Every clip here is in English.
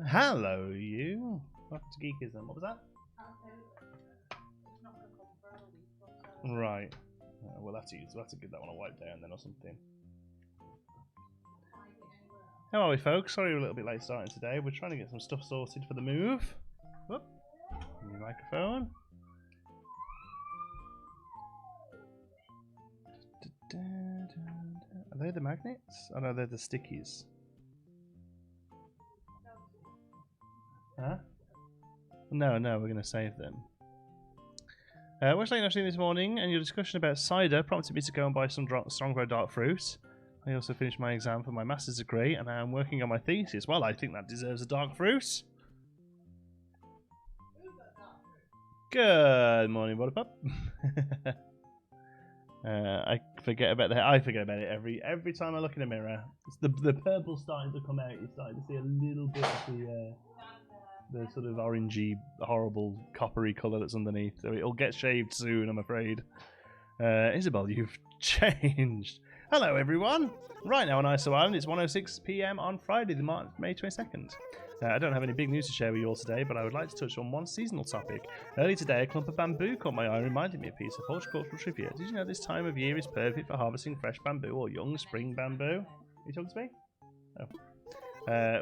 Hello, you. Welcome to Geekism. What was that? Right. We'll have to give that one a wipe down then or something. How are we, folks? Sorry we're a little bit late starting today. We're trying to get some stuff sorted for the move. Whoop. New microphone. Are they the magnets? Oh no, they're the stickies. Huh? No, we're going to save them. What's like this morning, and your discussion about cider prompted me to go and buy some Strongbow dark fruit. I also finished my exam for my master's degree, and I am working on my thesis. Well, I think that deserves a dark fruit. Good morning, Butterpup. I forget about that. I forget about it every time I look in a mirror. It's the purple's starting to come out. You're starting to see a little bit of the sort of orangey, horrible, coppery colour that's underneath. So it'll get shaved soon, I'm afraid. Isabel, you've changed. Hello, everyone. Right now on ISO Island, it's 1:06 PM on Friday, May 22nd. I don't have any big news to share with you all today, but I would like to touch on one seasonal topic. Early today, a clump of bamboo caught my eye, reminding me of a piece of horticultural trivia. Did you know this time of year is perfect for harvesting fresh bamboo or young spring bamboo? Are you talking to me? Oh.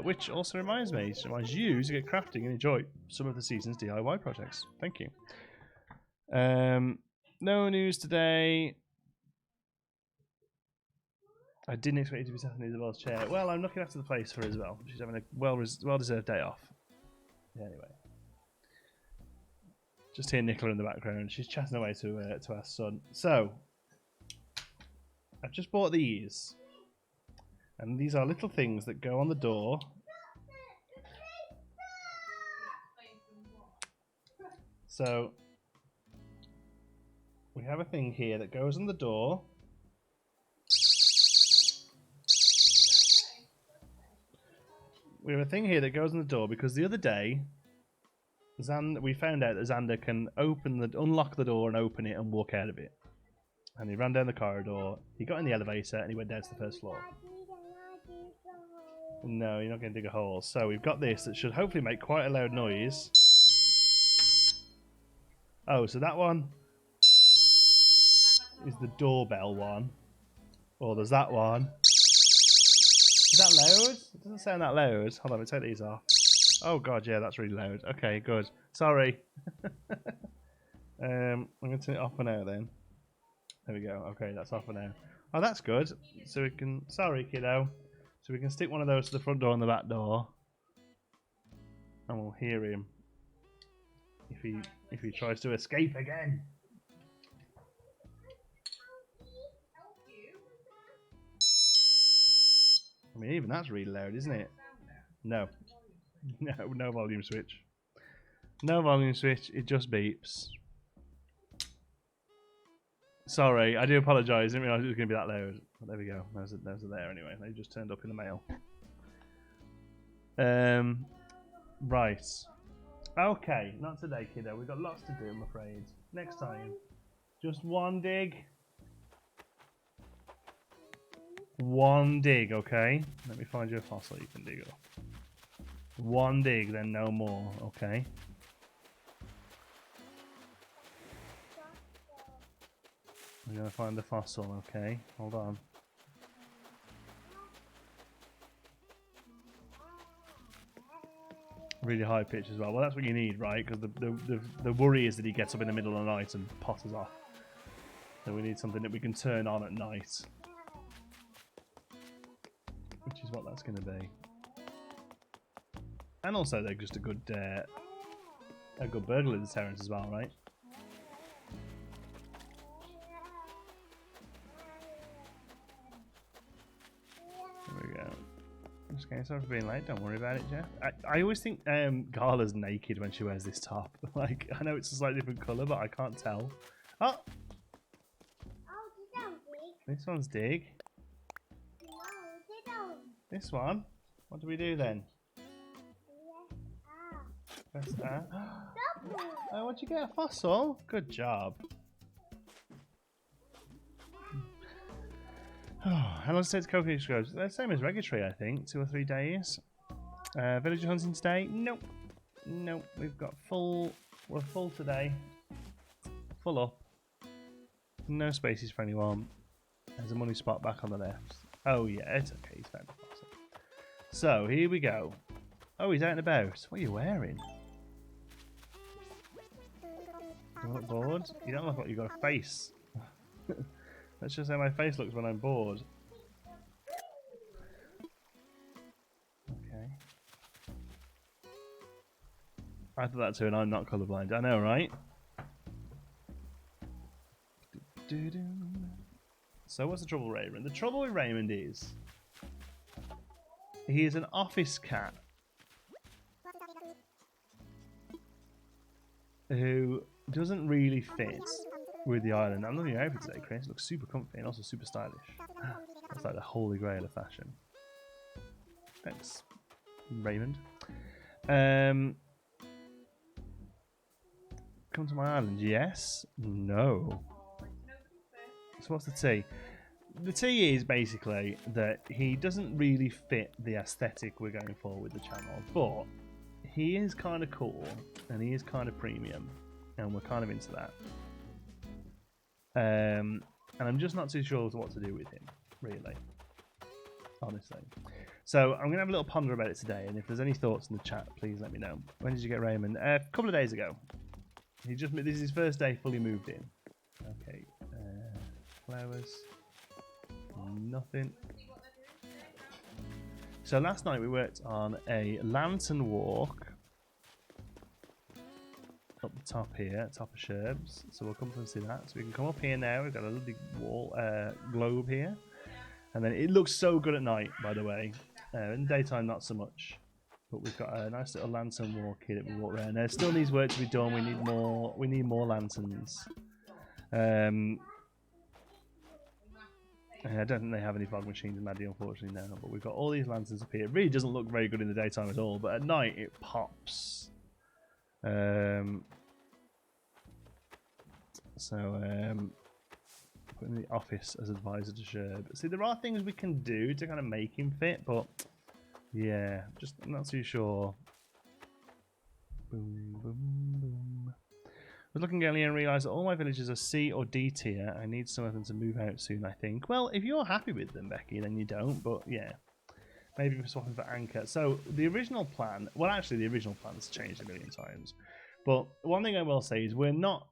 Which also reminds you to get crafting and enjoy some of the season's DIY projects. Thank you. No news today. I didn't expect you to be sat in Isabel's chair. Well, I'm looking after the place for Isabel. She's having a well-deserved day off. Yeah, anyway. Just hear Nicola in the background. She's chatting away to our son. So, I've just bought these. And these are little things that go on the door. So, we have a thing here that goes on the door. We have a thing here that goes on the door because the other day, we found out that Xander can unlock the door and open it and walk out of it. And he ran down the corridor, he got in the elevator and he went down to the first floor. No, you're not going to dig a hole. So we've got this that should hopefully make quite a loud noise. Oh, so that one is the doorbell one. Or there's that one. Is that loud? It doesn't sound that loud. Hold on, let me take these off. Oh god, yeah, that's really loud. Okay, good. Sorry. I'm going to turn it off for now then. There we go. Okay, that's off for now. Oh, that's good. So we can... Sorry, kiddo. So we can stick one of those to the front door and the back door. And we'll hear him. If he tries to escape again. I mean, even that's really loud, isn't it? No. No volume switch. No volume switch, it just beeps. Sorry, I do apologise. I didn't realise it was going to be that loud. But there we go. There's a there anyway. They just turned up in the mail. Right. Okay, not today, kiddo. We've got lots to do, I'm afraid. Next time. Just one dig. One dig, okay? Let me find you a fossil you can dig up. One dig, then no more, okay? I'm gonna find the fossil, okay? Hold on. Really high pitch as well. Well, that's what you need, right? Because the worry is that he gets up in the middle of the night and potters off. So we need something that we can turn on at night. Which is what that's going to be. And also they're just a good burglar deterrent as well, right? There we go. I'm just getting sorry for being late, don't worry about it, Jeff. I always think Gala's naked when she wears this top. Like, I know it's a slightly different colour, but I can't tell. Oh! This one's dig. This one? What do we do then? Press that. Oh, what'd you get? A fossil? Good job. Oh, how long does it take to Coconut to go? The same as Regulatory, I think. 2 or 3 days. Villager hunting today? Nope. Nope. We've got full. We're full today. Full up. No spaces for anyone. There's a money spot back on the left. Oh yeah, it's okay. He's found the fossil. So here we go. Oh, he's out and about. What are you wearing? You look bored? You don't look like you've got a face. That's just how my face looks when I'm bored. Okay. I thought that too, and I'm not colourblind. I know, right? So what's the trouble with Raymond? The trouble with Raymond is he is an office cat who doesn't really fit with the island. I'm looking over today, Chris. It looks super comfy and also super stylish. That's like the holy grail of fashion. Thanks, Raymond. Come to my island? Yes? No. So what's the tea? The tea is basically that he doesn't really fit the aesthetic we're going for with the channel, but he is kind of cool and he is kind of premium, and we're kind of into that. And I'm just not too sure what to do with him, really, honestly. So I'm gonna have a little ponder about it today, and if there's any thoughts in the chat, please let me know. When did you get Raymond? A couple of days ago. This is his first day fully moved in. Okay. Flowers. Nothing. So last night we worked on a lantern walk up the top here, top of Sherbs. So we'll come and see that. So we can come up here now. We've got a little big wall globe here, and then it looks so good at night, by the way. In the daytime, not so much. But we've got a nice little lantern walk here that we walk around. There still needs work to be done. We need more. We need more lanterns. I don't think they have any fog machines in Maddie, unfortunately, now. But we've got all these lanterns up here. It really doesn't look very good in the daytime at all, but at night it pops. Putting the office as advisor to Sherb. See, there are things we can do to kind of make him fit, but yeah, just not too sure. Boom, boom, boom. I was looking earlier and realised that all my villages are C or D tier. I need some of them to move out soon, I think. Well, if you're happy with them, Becky, then you don't, but yeah. Maybe we're swapping for Anchor. So the original plan, well, actually the original plan's changed a million times. But one thing I will say is we're not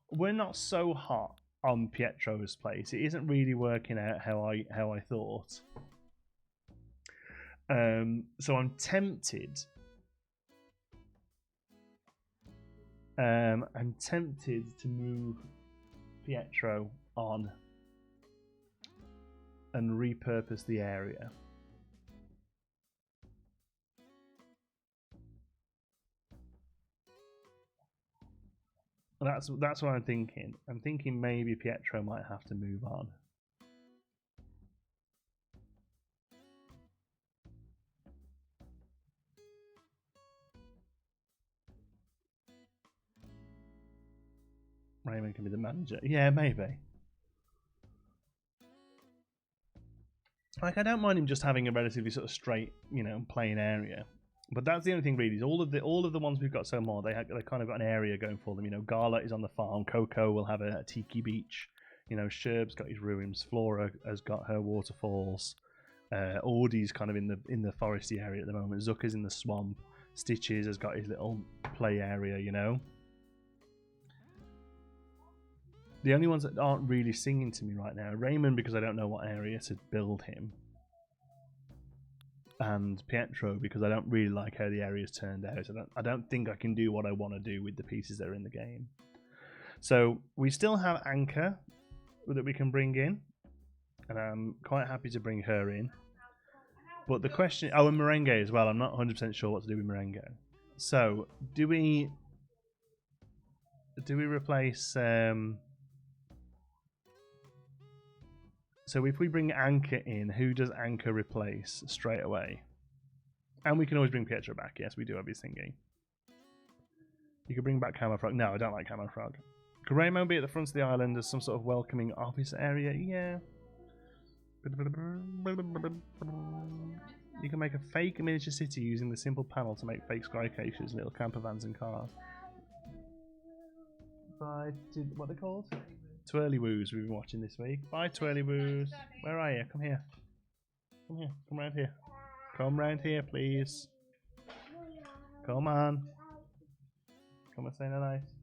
so hot on Pietro's place. It isn't really working out how I thought. So I'm tempted. I'm tempted to move Pietro on and repurpose the area. That's what I'm thinking. I'm thinking maybe Pietro might have to move on. Raymond can be the manager. Yeah, maybe. Like, I don't mind him just having a relatively sort of straight, plain area. But that's the only thing really. Is all of the ones we've got so far, they kind of got an area going for them. Gala is on the farm. Coco will have a tiki beach. Sherb's got his ruins. Flora has got her waterfalls. Audie's kind of in the foresty area at the moment. Zucker's in the swamp. Stitches has got his little play area. The only ones that aren't really singing to me right now are Raymond, because I don't know what area to build him. And Pietro, because I don't really like how the area's turned out. I don't think I can do what I want to do with the pieces that are in the game. So we still have Anchor that we can bring in. And I'm quite happy to bring her in. But the question... Oh, and Merengue as well. I'm not 100% sure what to do with Merengue. So, do we replace... So if we bring Anchor in, who does Anchor replace straight away? And we can always bring Pietro back. Yes, we do have his thingy. You can bring back Camofrog. No, I don't like Camofrog. Could Raymond be at the front of the island as some sort of welcoming office area? Yeah. You can make a fake miniature city using the simple panel to make fake skycases, little camper vans and cars. Bye. What are they called? Twirly Woos we've been watching this week. Bye, Twirly Woos. Where are you? Come here. Come here. Come round here. Come round here, please. Come on. Come and say no nice.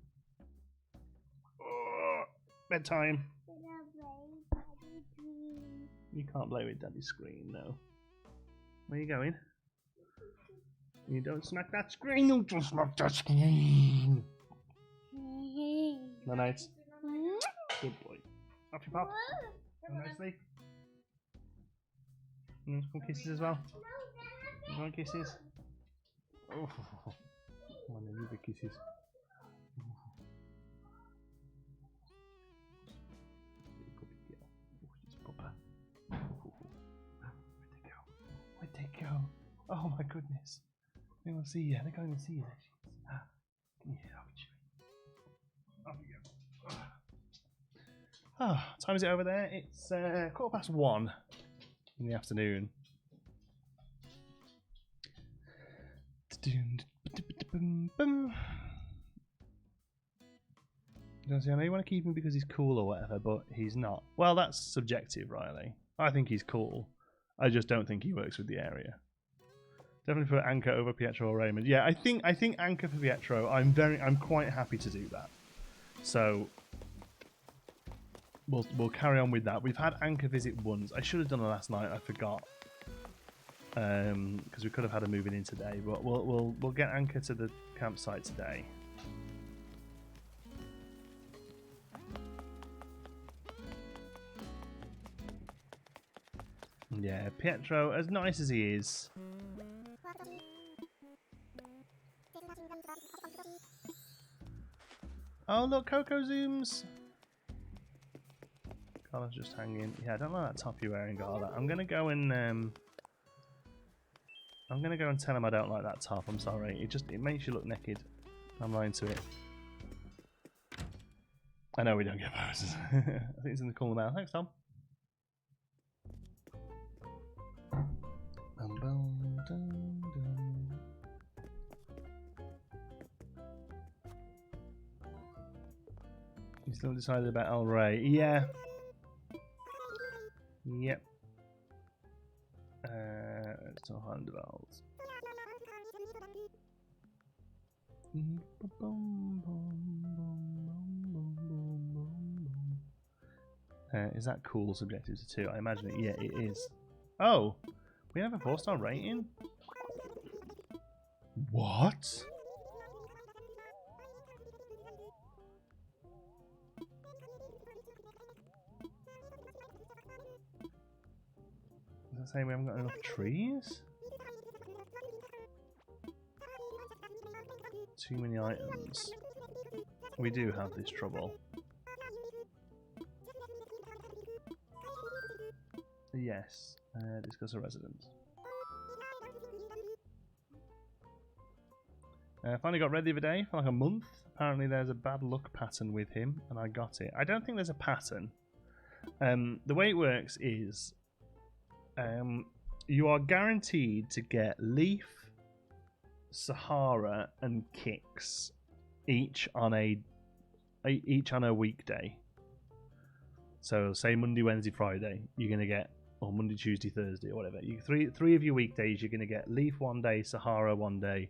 Oh, bedtime. You can't play with Daddy's screen, no. Where are you going? You don't smack that screen. You don't smack that screen. No nice. Good boy. Off you pop. Have a nice sleep. Some kisses as well. You want kisses? Oh, come on, you big kisses. Where'd they go? Oh my goodness. They won't see you. They can't even see you. Come here, off you go. Ah, time is it over there? It's 1:15 in the afternoon. I know you want to keep him because he's cool or whatever, but he's not. Well, that's subjective, Riley. I think he's cool. I just don't think he works with the area. Definitely put Anchor over Pietro or Raymond. Yeah, I think Anchor for Pietro. I'm quite happy to do that. So we'll carry on with that. We've had Anchor visit once. I should have done it last night. I forgot. Because we could have had a moving in today, but we'll get Anchor to the campsite today. Yeah, Pietro, as nice as he is. Oh look, Coco zooms. Carla's just hanging. Yeah, I don't like that top you're wearing, Carla. I'm gonna go and tell him I don't like that top. I'm sorry. It makes you look naked. I'm lying to it. I know we don't get poses. I think it's in the corner now. Thanks, Tom. You still decided about El Rey? Yeah. Yep. Let's talk handbells. Is that cool subjective to 2? I imagine it. Yeah, it is. Oh, we have a 4-star rating? What? Does that say we haven't got enough trees? Too many items. We do have this trouble. Yes. Discuss a resident. Finally got red the other day for like a month. Apparently there's a bad luck pattern with him, and I got it. I don't think there's a pattern. The way it works is you are guaranteed to get Leaf, Sahara, and Kicks each on a weekday. So say Monday, Wednesday, Friday, you're gonna get, or Monday, Tuesday, Thursday, or whatever. Three of your weekdays, you're gonna get Leaf one day, Sahara one day,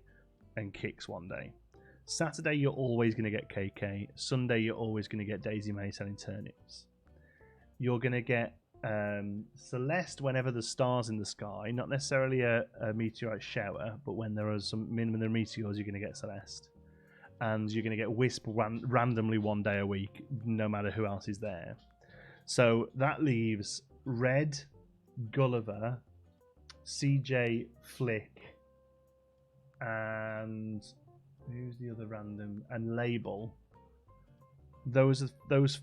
and Kicks one day. Saturday, you're always gonna get KK. Sunday, you're always gonna get Daisy May selling turnips. You're gonna get Celeste whenever there's stars in the sky, not necessarily a meteorite shower, but when there are some minimum meteors, you're going to get Celeste. And you're going to get Wisp randomly one day a week, no matter who else is there. So that leaves Red, Gulliver, CJ, Flick, and who's the other random? And Label. Those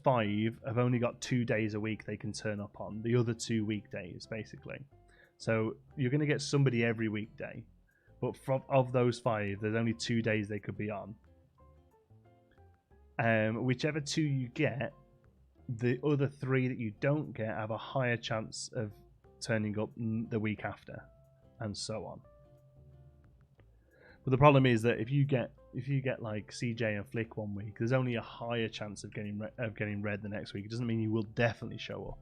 5 have only got 2 days a week they can turn up on. The other 2 weekdays, basically. So you're going to get somebody every weekday. But of those 5, there's only 2 days they could be on. Whichever 2 you get, the other 3 that you don't get have a higher chance of turning up the week after, and so on. But the problem is that if you get like CJ and Flick one week, there's only a higher chance of getting red the next week. It doesn't mean you will definitely show up.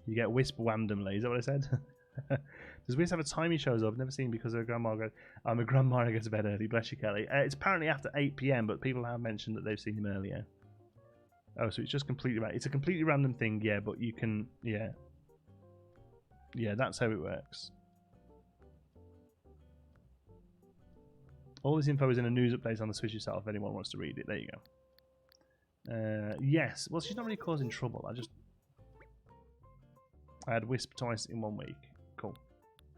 You get Wisp randomly. Is that what I said? Does Wisp have a time he shows up? I've never seen because her grandma goes. I'm a grandma. I go to bed early. Bless you, Kelly. It's apparently after 8 p.m. But people have mentioned that they've seen him earlier. Oh, so it's just completely right. It's a completely random thing, yeah. But you can, yeah, that's how it works. All this info is in a news update on the Switch itself. If anyone wants to read it, there you go. Yes. Well, she's not really causing trouble. I had Wisp twice in 1 week. Cool.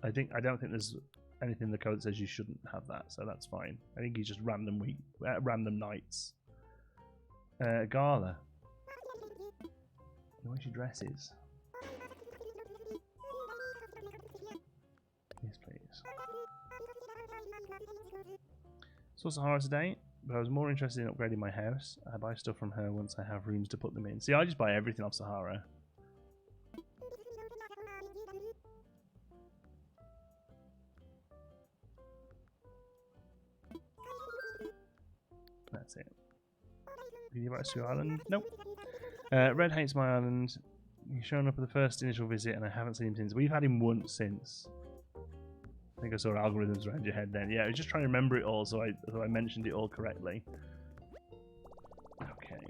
I don't think there's anything in the code that says you shouldn't have that, so that's fine. I think he's just random nights. Gala. The way she dresses. Yes, please. Saw Sahara today, but I was more interested in upgrading my house. I buy stuff from her once I have rooms to put them in. See, I just buy everything off Sahara. That's it. Did you invite us to your island? Nope. Red hates my island. He's shown up at the first initial visit and I haven't seen him since. We've had him once since. I think I saw algorithms around your head then. Yeah, I was just trying to remember it all so I mentioned it all correctly. Okay.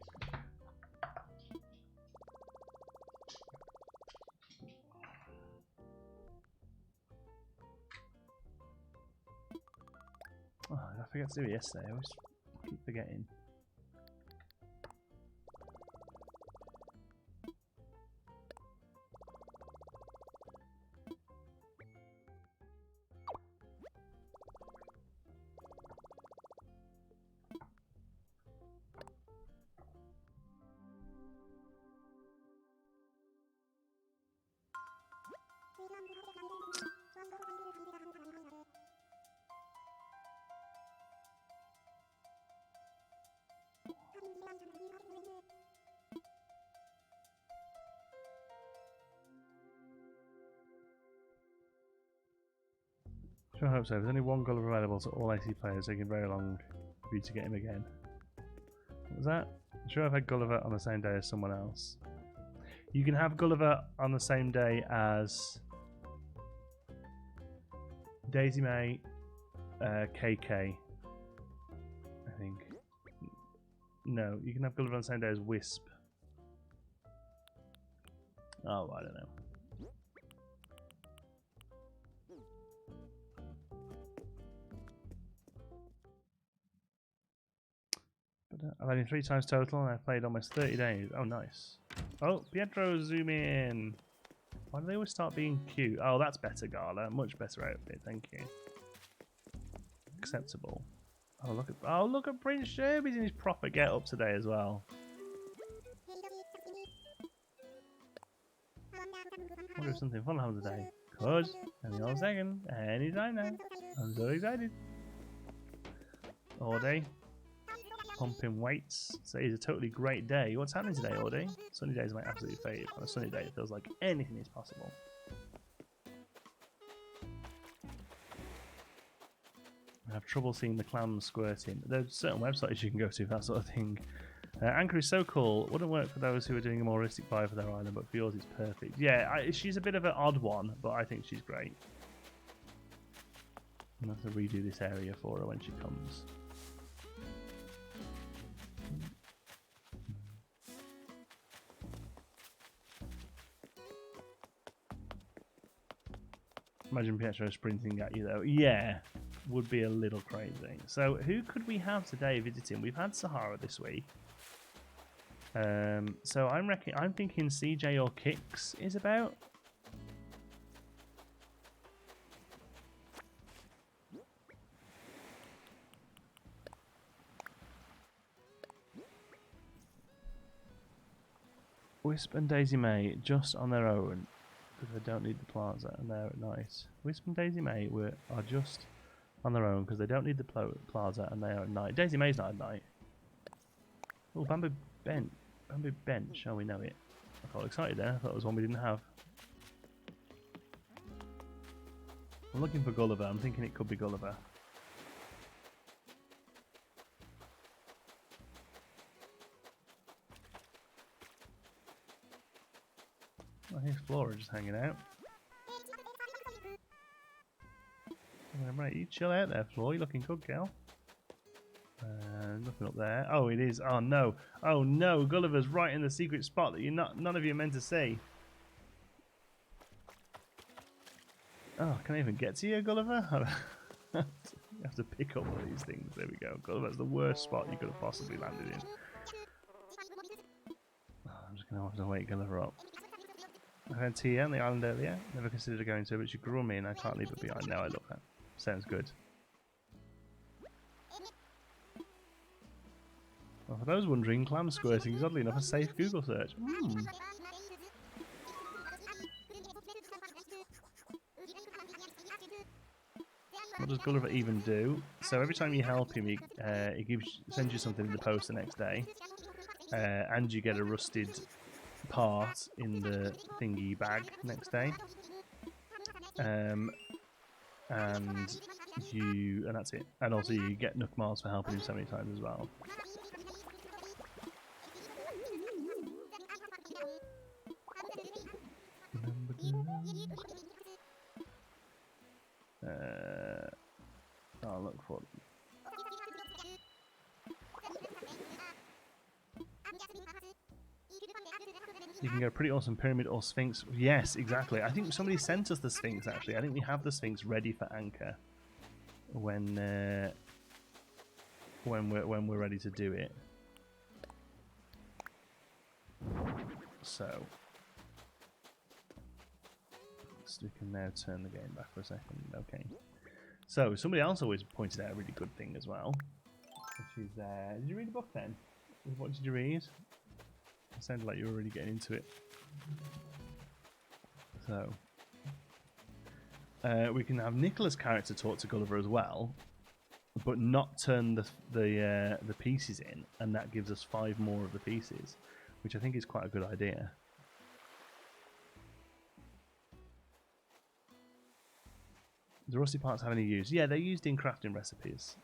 Oh, I forgot to do it yesterday. I always keep forgetting. Sure hope so. There's only one Gulliver available to all AC players, taking very long for you to get him again. What was that? I'm sure I've had Gulliver on the same day as someone else. You can have Gulliver on the same day as Daisy May, KK, I think. No, you can have Gulliver on the same day as Wisp. Oh, I don't know. I've had him 3 times total and I've played almost 30 days. Oh, nice. Oh, Pietro, zoom in. Why do they always start being cute? Oh, that's better, Gala. Much better outfit, thank you. Acceptable. Oh, look at Prince Sherby's in his proper get-up today as well. I wonder if something fun happens today. Could. Any other second. Anytime now. I'm so excited. All day. Pumping weights. Today's a totally great day. What's happening today, Audie? Sunny days are my absolute favourite. On a sunny day, it feels like anything is possible. I have trouble seeing the clams squirting. There's certain websites you can go to for that sort of thing. Anchor is so cool. Wouldn't work for those who are doing a more realistic buy for their island, but for yours it's perfect. Yeah, she's a bit of an odd one, but I think she's great. I'm going to have to redo this area for her when she comes. Imagine Pietro sprinting at you though. Yeah, would be a little crazy. So who could we have today visiting? We've had Sahara this week. So I'm thinking CJ or Kix is about. Wisp and Daisy May just on their own. Because they don't need the plaza and they're at night. Wisp and Daisy May are just on their own because they don't need the plaza and they are at night. Daisy May's not at night. Oh, Bamboo Bench. Oh, we know it. I got excited there. I thought it was one we didn't have. I'm looking for Gulliver. I'm thinking it could be Gulliver. Oh, here's Flora just hanging out. Right, you chill out there, Flora. You're looking good, girl. Nothing up there. Oh, it is. Oh no. Oh no. Gulliver's right in the secret spot that none of you are meant to see. Oh, can I even get to you, Gulliver? You have to pick up one of these things. There we go. Gulliver's the worst spot you could have possibly landed in. Oh, I'm just going to have to wake Gulliver up. I went to you on the island earlier. Never considered going to it, but you grew me and I can't leave it behind. Now I love that. Sounds good. Well, for those wondering, clam squirting is oddly enough a safe Google search. What does Gulliver even do? So every time you help him, he sends you something in the post the next day, and you get a rusted part in the thingy bag next day, and that's it. And also you get Nook Miles for helping him so many times as well. I'll look for them. You can get a pretty awesome pyramid or sphinx. Yes, exactly. I think somebody sent us the sphinx actually. I think we have the sphinx ready for anchor when we're ready to do it. So we can now turn the game back for a second. Okay. So somebody else always pointed out a really good thing as well, which is did you read the book then? What did you read? It sounded like you were really getting into it. So we can have Nicola's character talk to Gulliver as well, but not turn the pieces in, and that gives us 5 more of the pieces, which I think is quite a good idea. Does the rusty parts have any use? Yeah, they're used in crafting recipes.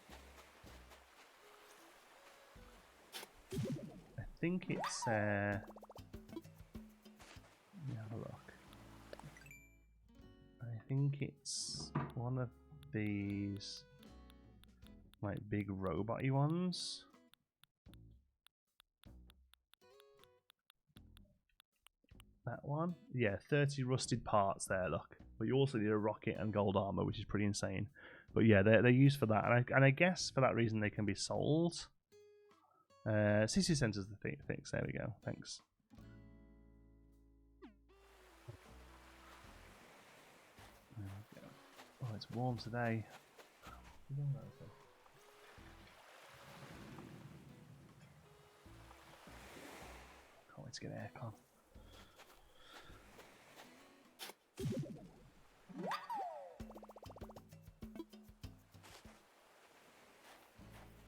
I think it's let me have a look. I think it's one of these like big robot-y ones. That one? Yeah, 30 rusted parts there, look. But you also need a rocket and gold armor, which is pretty insane. But yeah, they're used for that, and I guess for that reason they can be sold. CC sent us the fix. There we go. Thanks. There we go. Oh, it's warm today. Can't wait to get aircon.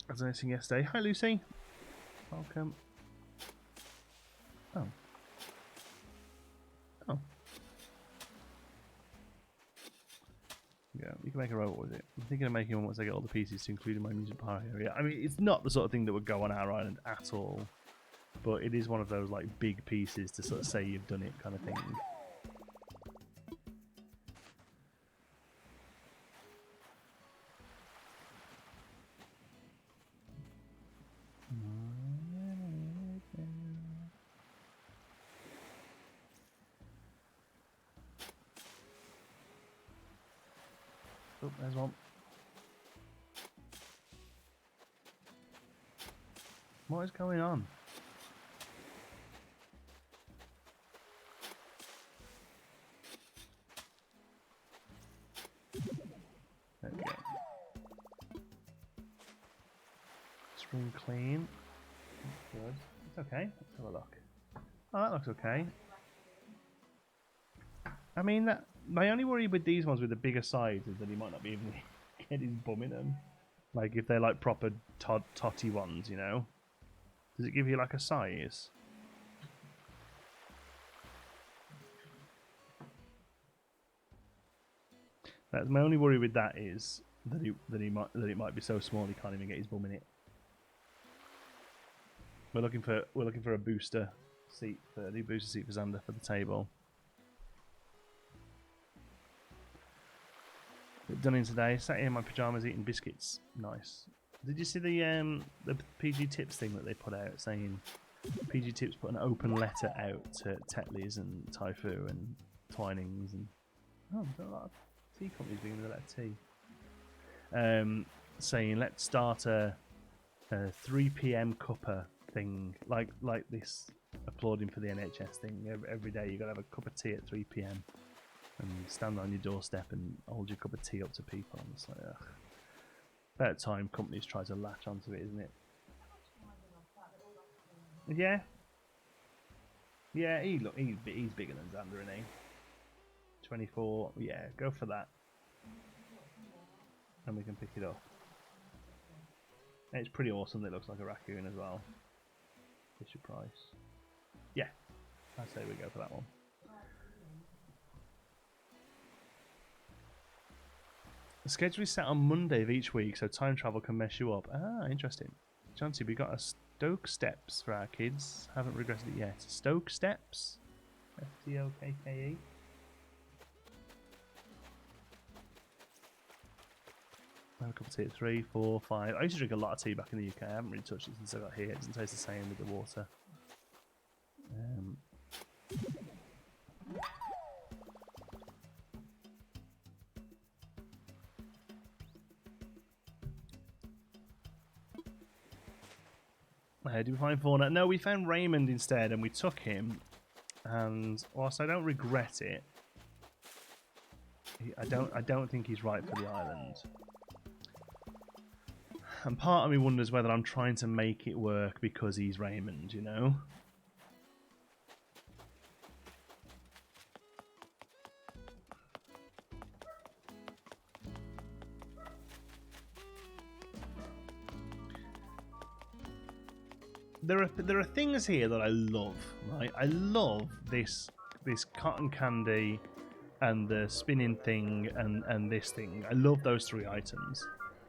I was noticing yesterday. Hi, Lucy. Welcome. Oh. Oh. Yeah, you can make a robot with it. I'm thinking of making one once I get all the pieces to include in my music power area. I mean, it's not the sort of thing that would go on our island at all, but it is one of those like big pieces to sort of say you've done it kind of thing. Oh, there's one. What is going on? There we go. Spring clean. Good. It's okay. Let's have a look. Oh, that looks okay. I mean, my only worry with these ones with the bigger sides is that he might not be able to get his bum in them. Like if they're like proper totty ones, you know. Does it give you like a size? My only worry with that is that it might be so small he can't even get his bum in it. We're looking for a booster seat, a new booster seat for Xander for the table. Done in today. Sat here in my pajamas eating biscuits. Nice. Did you see the PG Tips thing that they put out saying PG Tips put an open letter out to Tetleys and Typhoon and Twinings and there's a lot of tea companies beginning with the letter T. Saying let's start a 3 p.m. cuppa thing like this, applauding for the NHS thing. Every day you got to have a cup of tea at 3 p.m. and stand on your doorstep and hold your cup of tea up to people. And it's like, ugh. About time companies try to latch onto it, isn't it? Yeah. Yeah, he's bigger than Xander, isn't he? 24. Yeah, go for that. And we can pick it up. And it's pretty awesome that it looks like a raccoon as well. Fisher Price. Yeah, I'd say we go for that one. The schedule is set on Monday of each week, so time travel can mess you up. Ah, interesting. Chauncey, we got a Stoke Steps for our kids. Haven't regretted it yet. Stoke Steps? Stokke. Have a cup of tea at 3, 4, 5. I used to drink a lot of tea back in the UK. I haven't really touched it since I got here. It doesn't taste the same with the water. Did we find Fauna? No, we found Raymond instead, and we took him. And whilst I don't regret it, I don't think he's right for the island. And part of me wonders whether I'm trying to make it work because he's Raymond, you know? There are things here that I love, right? I love this cotton candy and the spinning thing and this thing. I love those 3 items.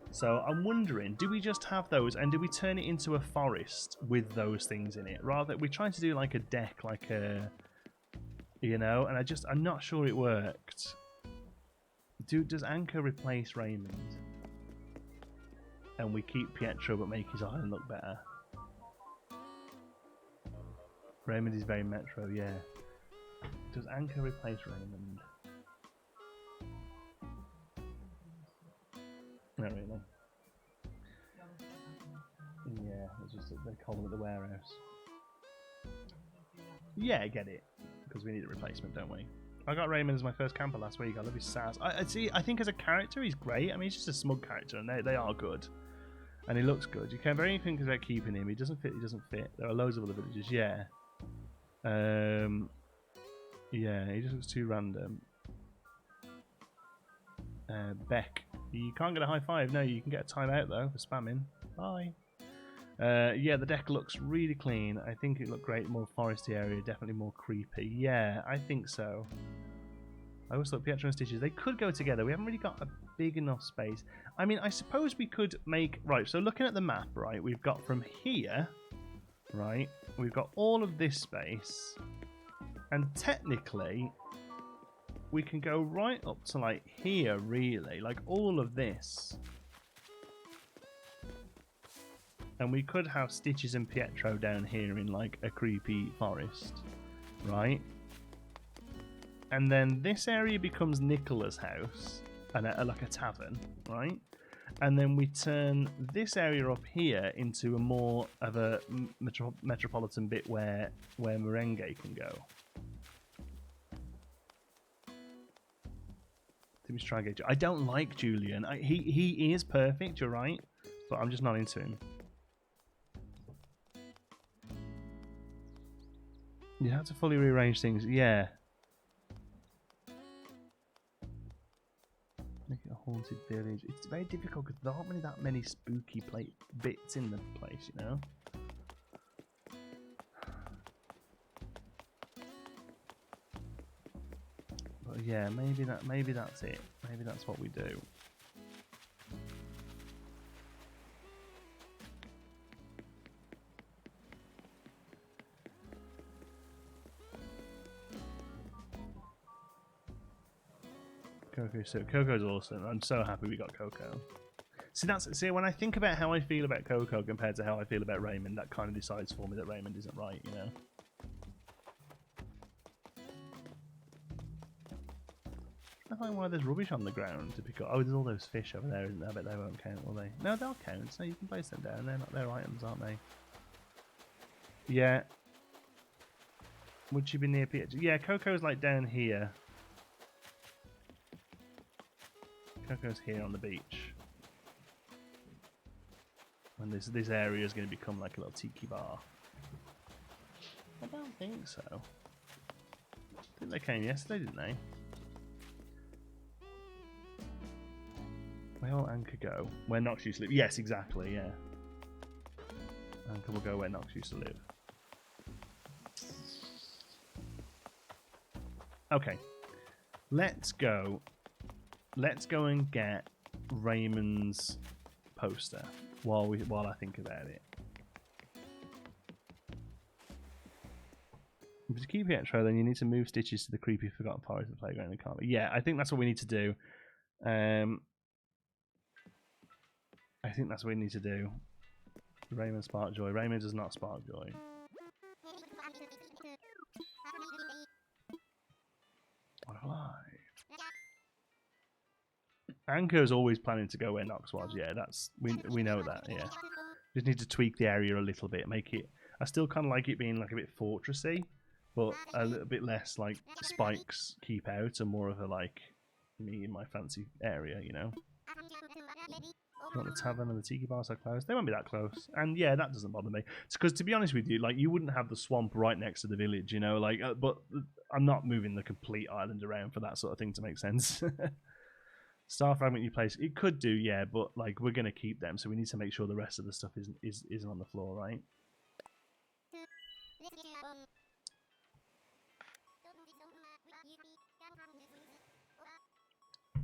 So I'm wondering, do we just have those and do we turn it into a forest with those things in it? Rather, we're trying to do like a deck, like a, you know, and I'm not sure it worked. Does Anchor replace Raymond? And we keep Pietro but make his island look better? Raymond is very Metro, yeah. Does Anchor replace Raymond? Not really. Yeah, it's just they call them at the warehouse. Yeah, I get it. Because we need a replacement, don't we? I got Raymond as my first camper last week. I love his sass. I think as a character, he's great. I mean, he's just a smug character, and they are good. And he looks good. You can't very anything about keeping him. He doesn't fit. There are loads of other villages. Yeah. Yeah, he just looks too random. Beck. You can't get a high five. No, you can get a timeout though for spamming. Bye. Yeah, the deck looks really clean. I think it looked great. More foresty area, definitely more creepy. Yeah, I think so. I always thought Pietro and Stitches, they could go together. We haven't really got a big enough space. I mean, I suppose we could make... Right, so looking at the map, right, we've got from here, right, we've got all of this space. And technically, we can go right up to, like, here, really. Like, all of this. And we could have Stitches and Pietro down here in, like, a creepy forest, right? And then this area becomes Nicola's house, and like a tavern, right? And then we turn this area up here into a more of a metropolitan bit where Merengue can go. Let me try and get. I don't like Julian. He is perfect. You're right, but I'm just not into him. You have to fully rearrange things. Yeah. Make it a haunted village. It's very difficult because there aren't really that many spooky bits in the place, you know? But Yeah, maybe that's it. Maybe that's what we do. Coco, so Coco's awesome. I'm so happy we got Coco. See, when I think about how I feel about Coco compared to how I feel about Raymond, that kind of decides for me that Raymond isn't right, you know. I don't know why there's rubbish on the ground to pick up. Oh, there's all those fish over there, isn't there? I bet they won't count, will they? No, they'll count. So you can place them down. They're not their items, aren't they? Yeah. Would she be near PH? Yeah, Coco's like down here. Coco's here on the beach. And this area is going to become like a little tiki bar. I don't think so. I think they came yesterday, didn't they? Where will Anchor go? Where Nox used to live? Yes, exactly, yeah. Anchor will go where Nox used to live. Okay. Let's go and get Raymond's poster while I think about it. If you keep it intro, then you need to move Stitches to the creepy forgotten forest of the playground in the car. Yeah, I think that's what we need to do. I think that's what we need to do. Raymond spark joy. Raymond does not spark joy. Why? Anchor is always planning to go where Nox was. Yeah, that's we know that. Yeah, just need to tweak the area a little bit, make it. I still kind of like it being like a bit fortressy, but a little bit less like spikes keep out and more of a like me in my fancy area, you know. Not the tavern and the tiki bar so close. They won't be that close, and yeah, that doesn't bother me. It's because, to be honest with you, like you wouldn't have the swamp right next to the village, you know. Like, but I'm not moving the complete island around for that sort of thing to make sense. Star fragment you place, it could do, yeah, but like we're gonna keep them, so we need to make sure the rest of the stuff isn't on the floor, right?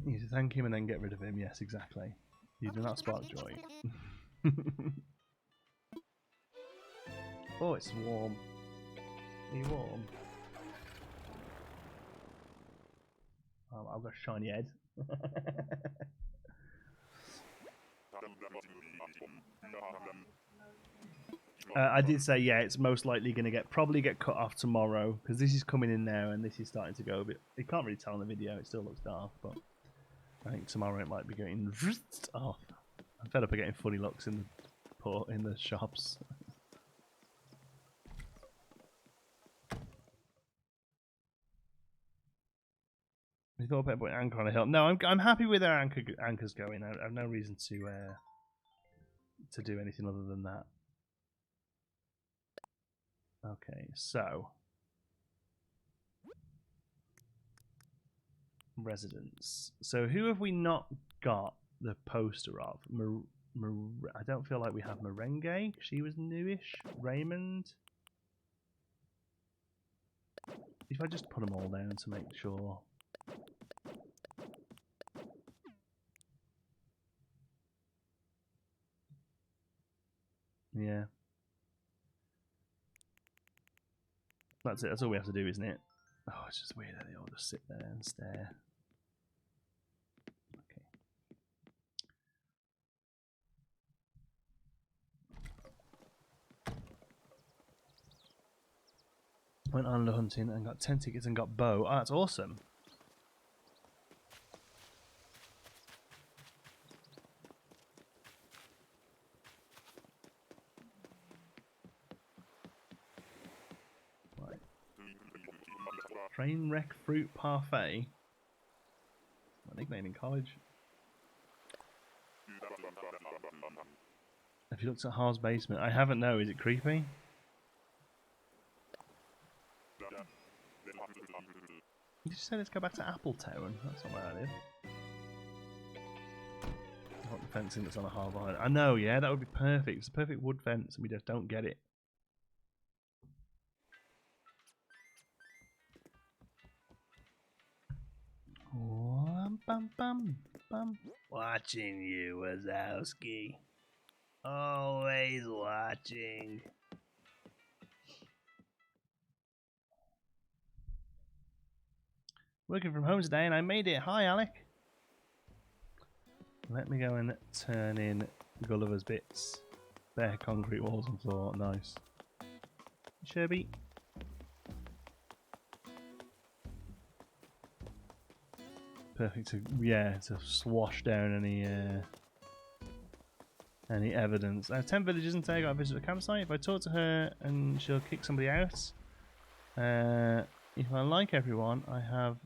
You need to thank him and then get rid of him. Yes, exactly. You do not spark joy. Oh, it's warm. Are you warm? Oh, I've got a shiny head. I did say, yeah, it's most likely going to probably get cut off tomorrow because this is coming in now and this is starting to go a bit. You can't really tell in the video; it still looks dark, but I think tomorrow it might be going off. I'm fed up of getting funny looks in the shops. You thought about putting Anchor on a hill? No, I'm happy with our anchors going. I have no reason to do anything other than that. Okay, so residents. So who have we not got the poster of? I don't feel like we have Merengue. She was newish. Raymond. If I just put them all down to make sure. Yeah. That's it. That's all we have to do, isn't it? Oh, it's just weird that they all just sit there and stare. Okay. Went on hunting and got 10 tickets and got bow. Oh, that's awesome. Train wreck fruit parfait. My nickname in college. Have you looked at Har's basement? I haven't. No, is it creepy? You just said let's go back to Appletown. That's not where I live. Not the fencing that's on a harbour island. I know, yeah, that would be perfect. It's a perfect wood fence, and we just don't get it. bum, bum. Watching you, Wazowski. Always watching. Working from home today and I made it. Hi, Alec. Let me go and turn in Gulliver's bits. Bare concrete walls and floor. Nice. Sherby. Perfect to, yeah, to swash down any evidence. I have 10 villagers and I got a visit to the campsite. If I talk to her and she'll kick somebody out. If I like everyone, I have.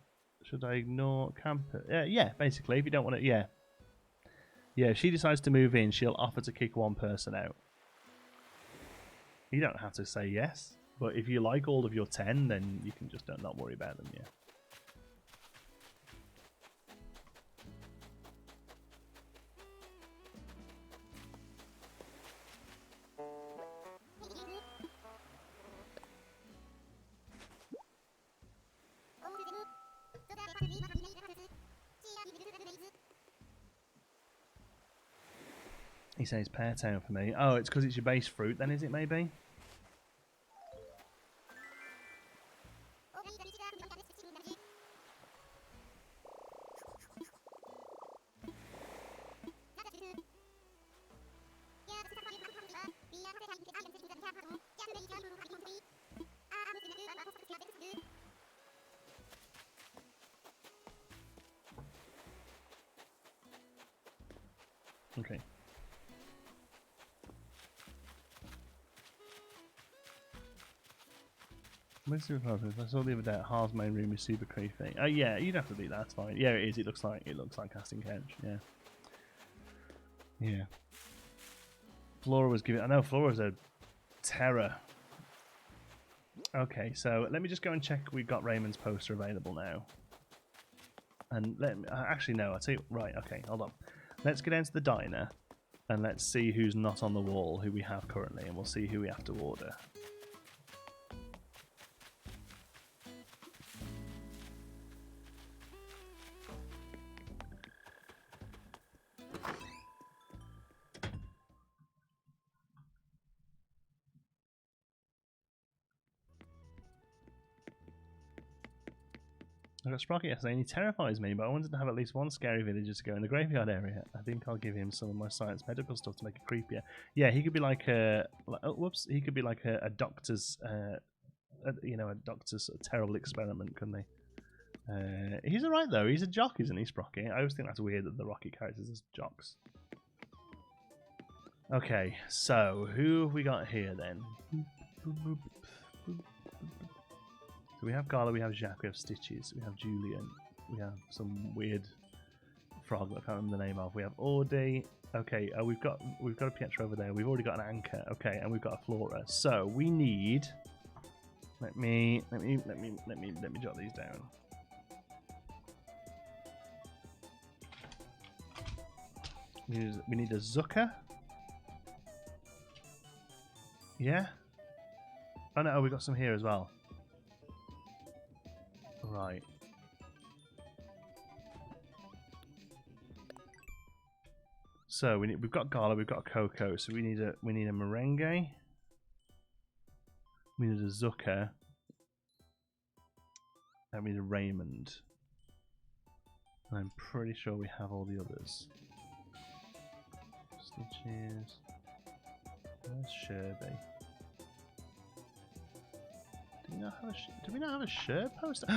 Should I ignore camper? Yeah, basically, if you don't want to, yeah. Yeah, if she decides to move in, she'll offer to kick one person out. You don't have to say yes, but if you like all of your 10, then you can just not worry about them, yeah. He says Pear Town for me. Oh, it's because it's your base fruit then, is it, maybe? Okay. I saw the other day at Har's main room is super creepy. Oh yeah, you'd have to do that. That's fine. Yeah, it is. It looks like casting couch. Yeah. Yeah. Flora was giving. I know Flora's a terror. Okay, so let me just go and check we've got Raymond's poster available now. And let me. Actually, no. I'll tell you. Right. Okay. Hold on. Let's get into the diner and let's see who's not on the wall, who we have currently, and we'll see who we have to order. I got Sprocket yesterday and he terrifies me, but I wanted to have at least one scary villager to go in the graveyard area. I think I'll give him some of my science medical stuff to make it creepier. Yeah, he could be like a... Oh, whoops. He could be like a doctor's... a doctor's sort of terrible experiment, couldn't he? He's alright though. He's a jock, isn't he, Sprocket? I always think that's weird that the Rocket characters are jocks. Okay, so who have we got here then? So we have Gala, we have Jacques, we have Stitches, we have Julian, we have some weird frog that I can't remember the name of. We have Audi. Okay, we've got a Pietro over there. We've already got an Anchor. Okay, and we've got a Flora. So we need. Let me jot these down. We need a Zucker. Yeah. Oh no, we got some here as well. Right. So we've got Gala, we've got Coco, so we need a merengue. We need a Zucker. And we need a Raymond. And I'm pretty sure we have all the others. Stitches. Where's Sherby? Do we not have a shirt poster?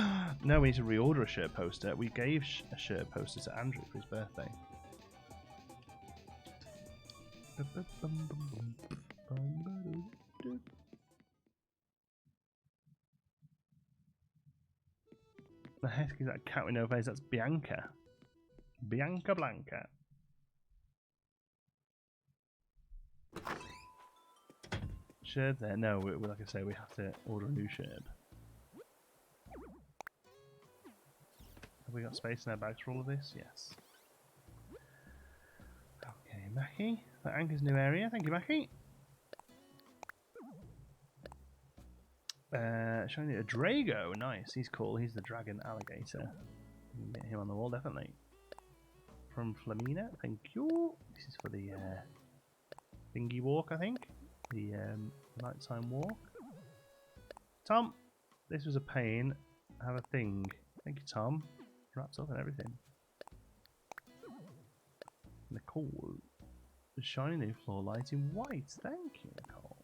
No, we need to reorder a shirt poster. We gave a shirt poster to Andrew for his birthday. The heck is that cat with no face? That's Bianca. Bianca Blanca. Sherb there? No, like I say, we have to order a new Sherb. Have we got space in our bags for all of this? Yes. Okay, Mackie. That Anchor's new area. Thank you, Mackie. Showing you a Drago. Nice. He's cool. He's the dragon alligator. Get him on the wall, definitely. from Flamina. Thank you. This is for the thingy walk, I think. The nighttime walk. Tom, this was a pain. Have a thing. Thank you, Tom. Wraps up and everything. Nicole. The shiny new floor light in white. Thank you, Nicole.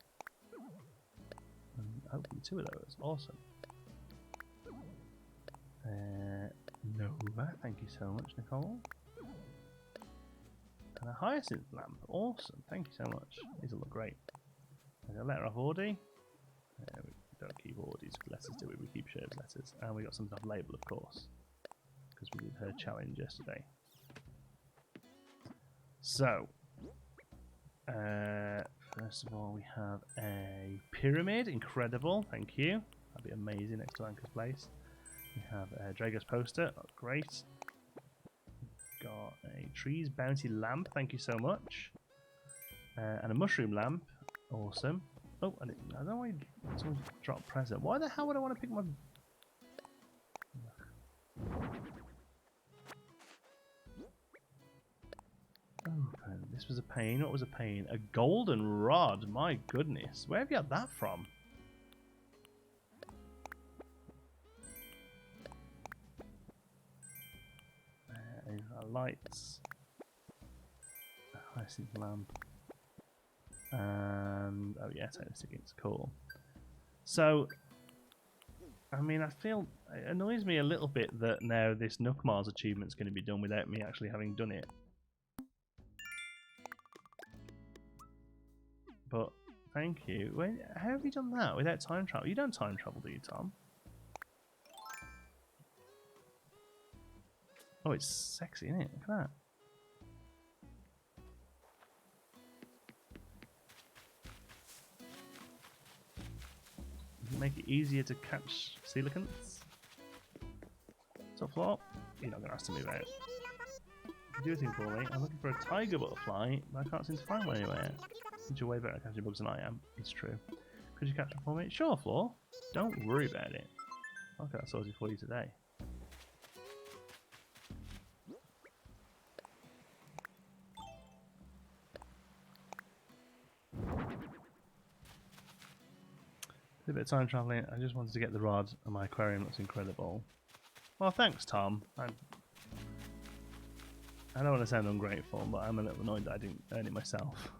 And hopefully 2 of those. Awesome. Nova. Thank you so much, Nicole. And a hyacinth lamp. Awesome. Thank you so much. These will look great. A letter of Audi. We don't keep Audis letters, do we? We keep shared letters. And we got something off label, of course. Because we did her challenge yesterday. So, first of all, we have a pyramid. Incredible. Thank you. That'd be amazing next to Anchor's place. We have a Drago's poster. Oh, great. Got a trees bounty lamp. Thank you so much. And a mushroom lamp. Awesome. Oh, I don't know why someone dropped present. Why the hell would I want to pick my... Oh, this was a pain. What was a pain? A golden rod. My goodness. Where have you got that from? Lights. A hyacinth lamp. And oh yeah, tennis tickets, cool. So, I mean, I feel it annoys me a little bit that now this Nookmars achievement is going to be done without me actually having done it. But thank you. How have you done that without time travel? You don't time travel, do you, Tom? Oh, it's sexy, isn't it? Look at that. Make it easier to catch coelacanths. Top floor. You're not going to ask to move out. Do a thing for me. I'm looking for a tiger butterfly, but I can't seem to find one anywhere. You're way better at catching bugs than I am. It's true. Could you catch one for me? Sure, Floor. Don't worry about it. I'll get that sorted for you today. A bit of time travelling. I just wanted to get the rod, and my aquarium looks incredible. Well, thanks, Tom. I don't want to sound ungrateful, but I'm a little annoyed that I didn't earn it myself.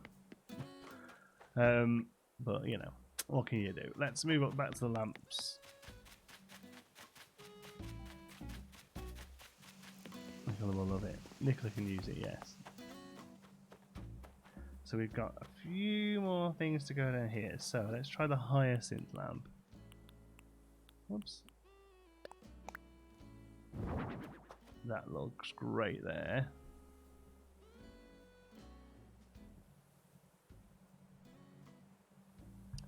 But you know, what can you do? Let's move up back to the lamps. Nicola will love it. Nicola can use it, yes. So we've got a few more things to go down here. So let's try the hyacinth lamp. Whoops. That looks great there.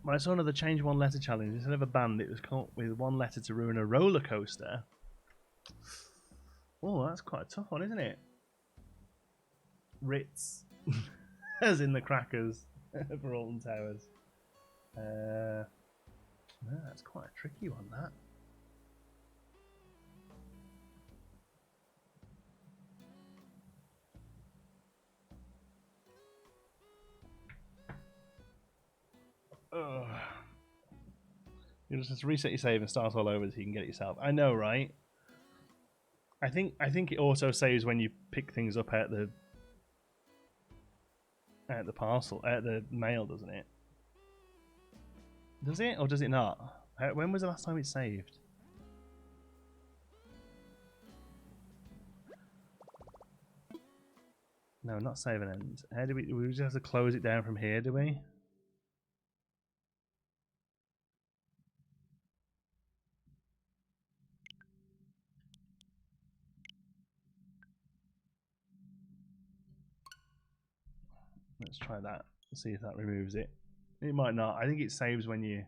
But I saw another change one letter challenge. Instead of a band, it was caught with one letter to ruin a roller coaster. Oh, that's quite a tough one, isn't it? Ritz. As in the crackers for Alton Towers. That's quite a tricky one, that. You just reset your save and start all over so you can get it yourself. I know, right? I think it auto saves when you pick things up at the parcel, at the mail, doesn't it? Does it or does it not? When was the last time it saved? No, not save and end. How do we just have to close it down from here, do we? Let's try that. See if that removes it. It might not. I think it saves when you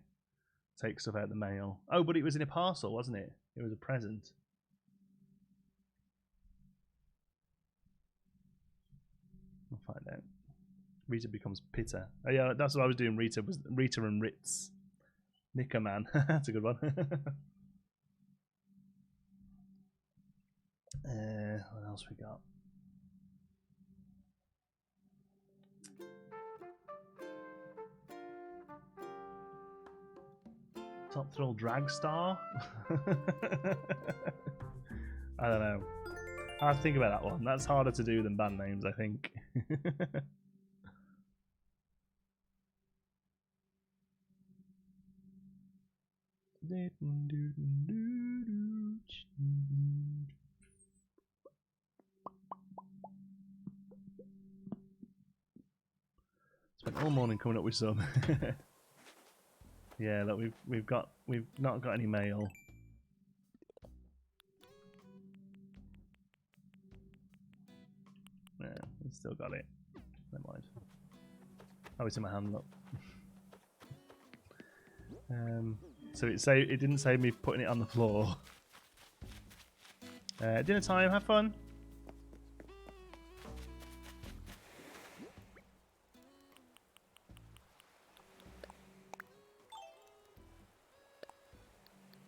take stuff out of the mail. Oh, but it was in a parcel, wasn't it? It was a present. We'll find out. Rita becomes Pitta. Oh yeah, that's what I was doing. Rita and Ritz. Nicker man. That's a good one. What else we got? Top Thrill Dragstar? I don't know. I have to think about that one. That's harder to do than band names, I think. Spent all morning coming up with some. Yeah, look, we've not got any mail. Yeah, we've still got it. Never mind. Oh, it's in my hand, look. So it didn't save me putting it on the floor. Dinner time, have fun.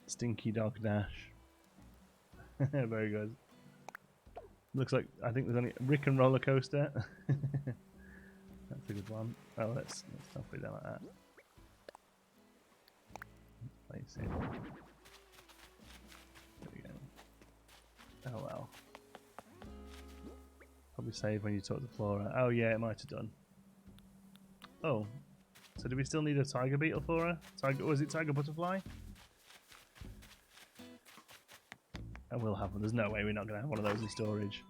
Stinky Dog Dash. Very good. Looks like I think there's only Rick and Roller Coaster. That's a good one. Oh, let's not put it down like that. Place it. There we go. Oh well. Probably save when you talk to Flora. Oh yeah, it might have done. Oh, so do we still need a tiger beetle, Flora? Tiger? Was it tiger butterfly? And we'll have one. There's no way we're not going to have one of those in storage.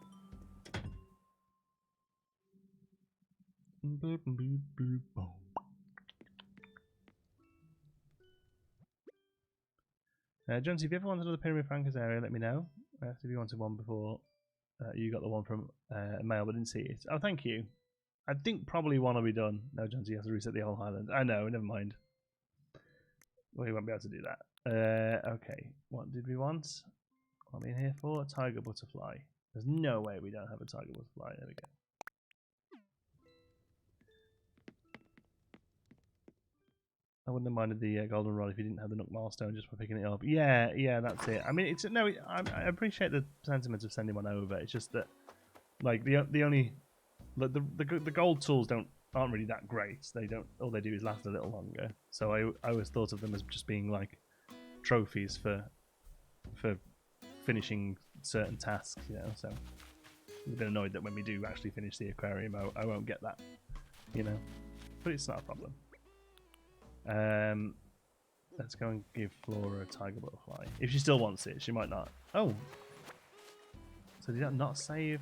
Jonesy, if you ever wanted another Pyramid Frankers area, let me know. If you wanted one before you got the one from mail but didn't see it. Oh, thank you. I think probably one will be done. No, Jonesy, you have to reset the whole island. I know, never mind. We won't be able to do that. Okay, what did we want? What am I in here for? A tiger butterfly. There's no way we don't have a tiger butterfly. There we go. I wouldn't have minded the golden rod if you didn't have the Nook milestone just for picking it up. Yeah, that's it. I mean, it's no. I appreciate the sentiment of sending one over. It's just that, like the only, like the gold tools aren't really that great. They don't. All they do is last a little longer. So I always thought of them as just being like trophies for finishing certain tasks. You know, so I'm a bit annoyed that when we do actually finish the aquarium, I won't get that. You know, but it's not a problem. Let's go and give Flora a tiger butterfly. If she still wants it, she might not. Oh, so did that not save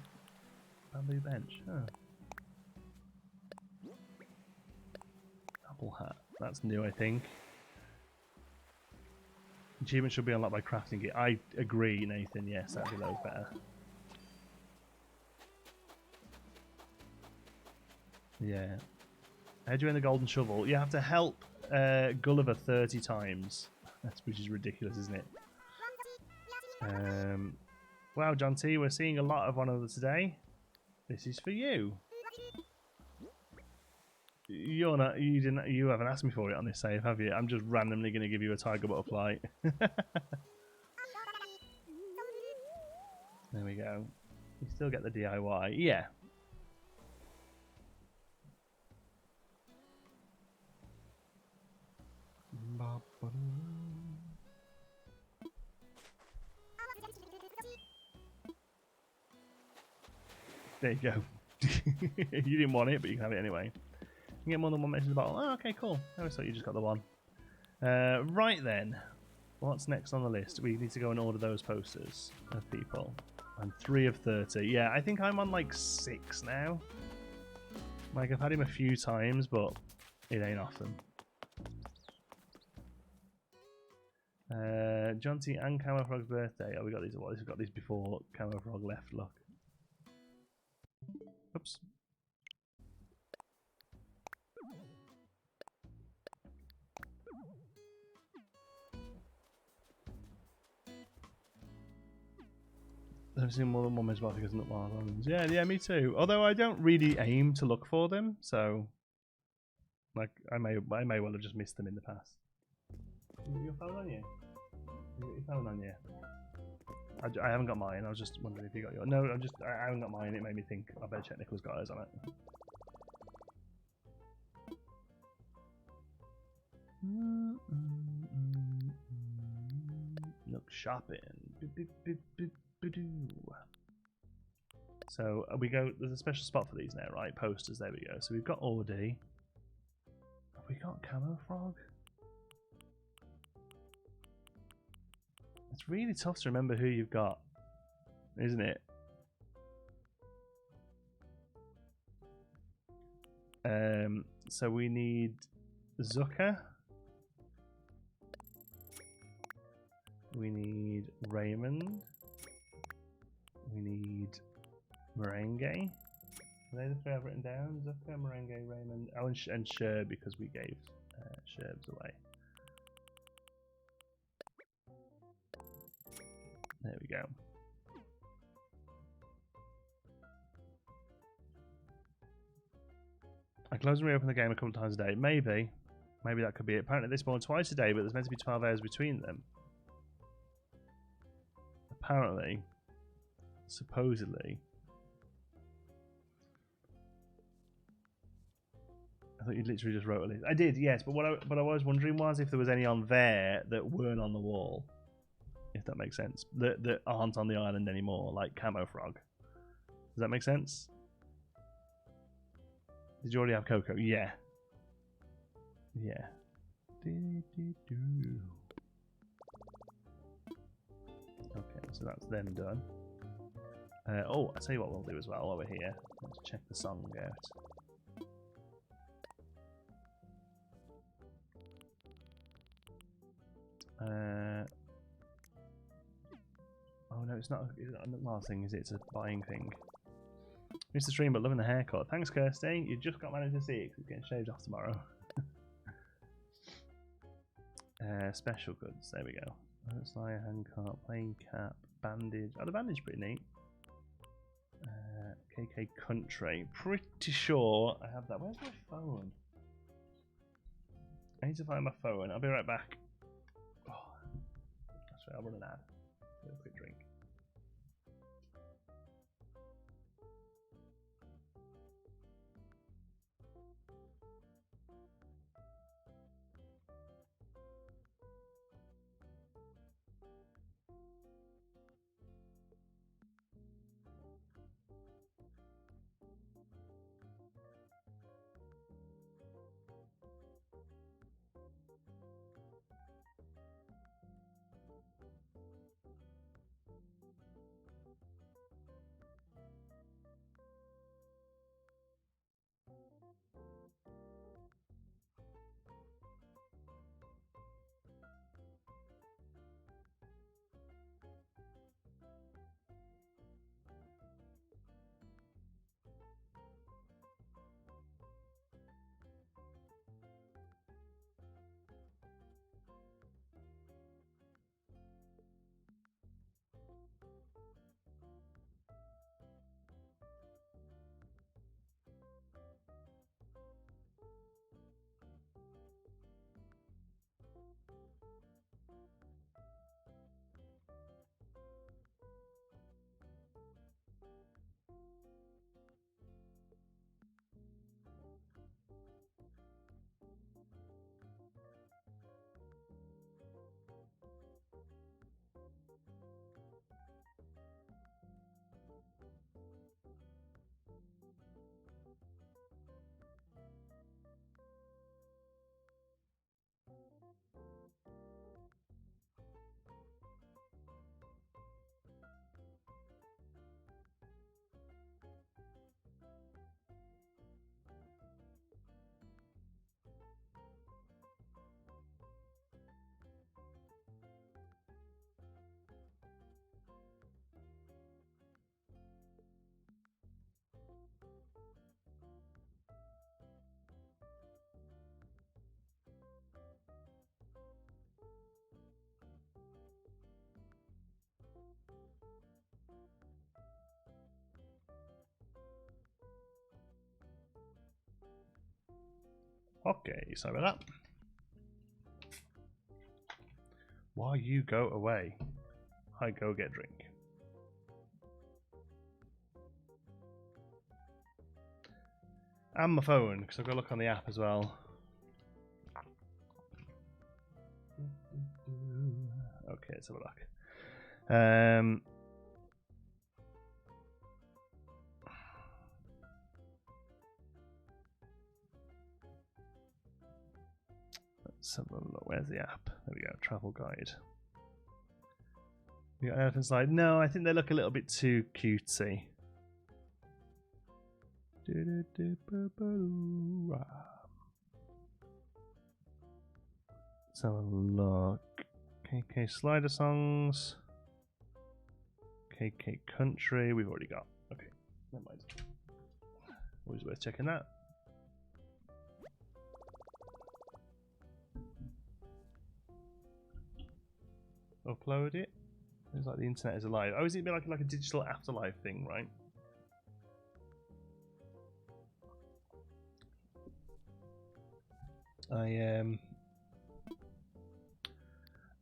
bamboo bench? Oh. Apple hat. That's new, I think. Achievement should be unlocked by crafting it. I agree, Nathan. Yes, that'd be loads better. Yeah. How do you win the golden shovel? You have to help Gulliver 30 times. Which is ridiculous, isn't it? Wow, John T, we're seeing a lot of one another today. This is for you. You haven't asked me for it on this save, have you? I'm just randomly going to give you a tiger butterfly. There we go. You still get the DIY. Yeah. There you go. You didn't want it, but you can have it anyway. You can get more than one mention in the bottle. Oh, okay, cool. I always thought you just got the one. Right then. What's next on the list? We need to go and order those posters of people. I'm 3 of 30. Yeah, I think I'm on like 6 now. Like, I've had him a few times, but it ain't often. John T and Camo Frog's birthday. Oh, we got these. Well, we've got these before Camo Frog left. Look. Oops. I've seen more than one Mizbar because not Marlins. Yeah, me too. Although I don't really aim to look for them, so like I may well have just missed them in the past. You got your phone on you? You got your phone on you? I haven't got mine. I was just wondering if you got your. No, I haven't got mine. It made me think. I better check Nicholas got hers on it. Shopping. So we go. There's a special spot for these now, right? Posters. There we go. So we've got Audi. Have we got Camo Frog? It's really tough to remember who you've got, isn't it? So we need Zucker. We need Raymond. We need Merengue. Are they the three I've written down? Zucker, Merengue, Raymond. Oh, and Sherb, because we gave Sherbs away. There we go. I close and reopen the game a couple of times a day. Maybe that could be it. Apparently they spawn twice a day, but there's meant to be 12 hours between them. Apparently, supposedly. I thought you literally just wrote a list. I did, yes, but what I was wondering was if there was any on there that weren't on the wall. If that makes sense. That aren't on the island anymore, like Camo Frog. Does that make sense? Did you already have Coco? Yeah. Yeah. Okay, so that's them done. Oh, I'll tell you what we'll do as well over here. Let's check the song out. Oh no, it's not a last thing, is it? It's a buying thing. Mr. Stream, but loving the haircut. Thanks, Kirsty. You just got managed to see it because it's getting shaved off tomorrow. Special goods. There we go. Slayer, handcart, plain cap, bandage. Oh, the bandage pretty neat. KK Country. Pretty sure I have that. Where's my phone? I need to find my phone. I'll be right back. Oh, that's right. I'll run an ad. A quick drink. Okay, sorry about that. While you go away, I go get a drink. And my phone, because I've got to look on the app as well. Okay, let's have a look. Let's have a look. Where's the app? There we go. Travel guide. You got an elephant slide? No, I think they look a little bit too cutesy. Let's have a look. KK Slider Songs. KK Country. We've already got. Okay, never mind. Always worth checking that. Upload it. It's like the internet is alive. Oh, is it like a digital afterlife thing, right? I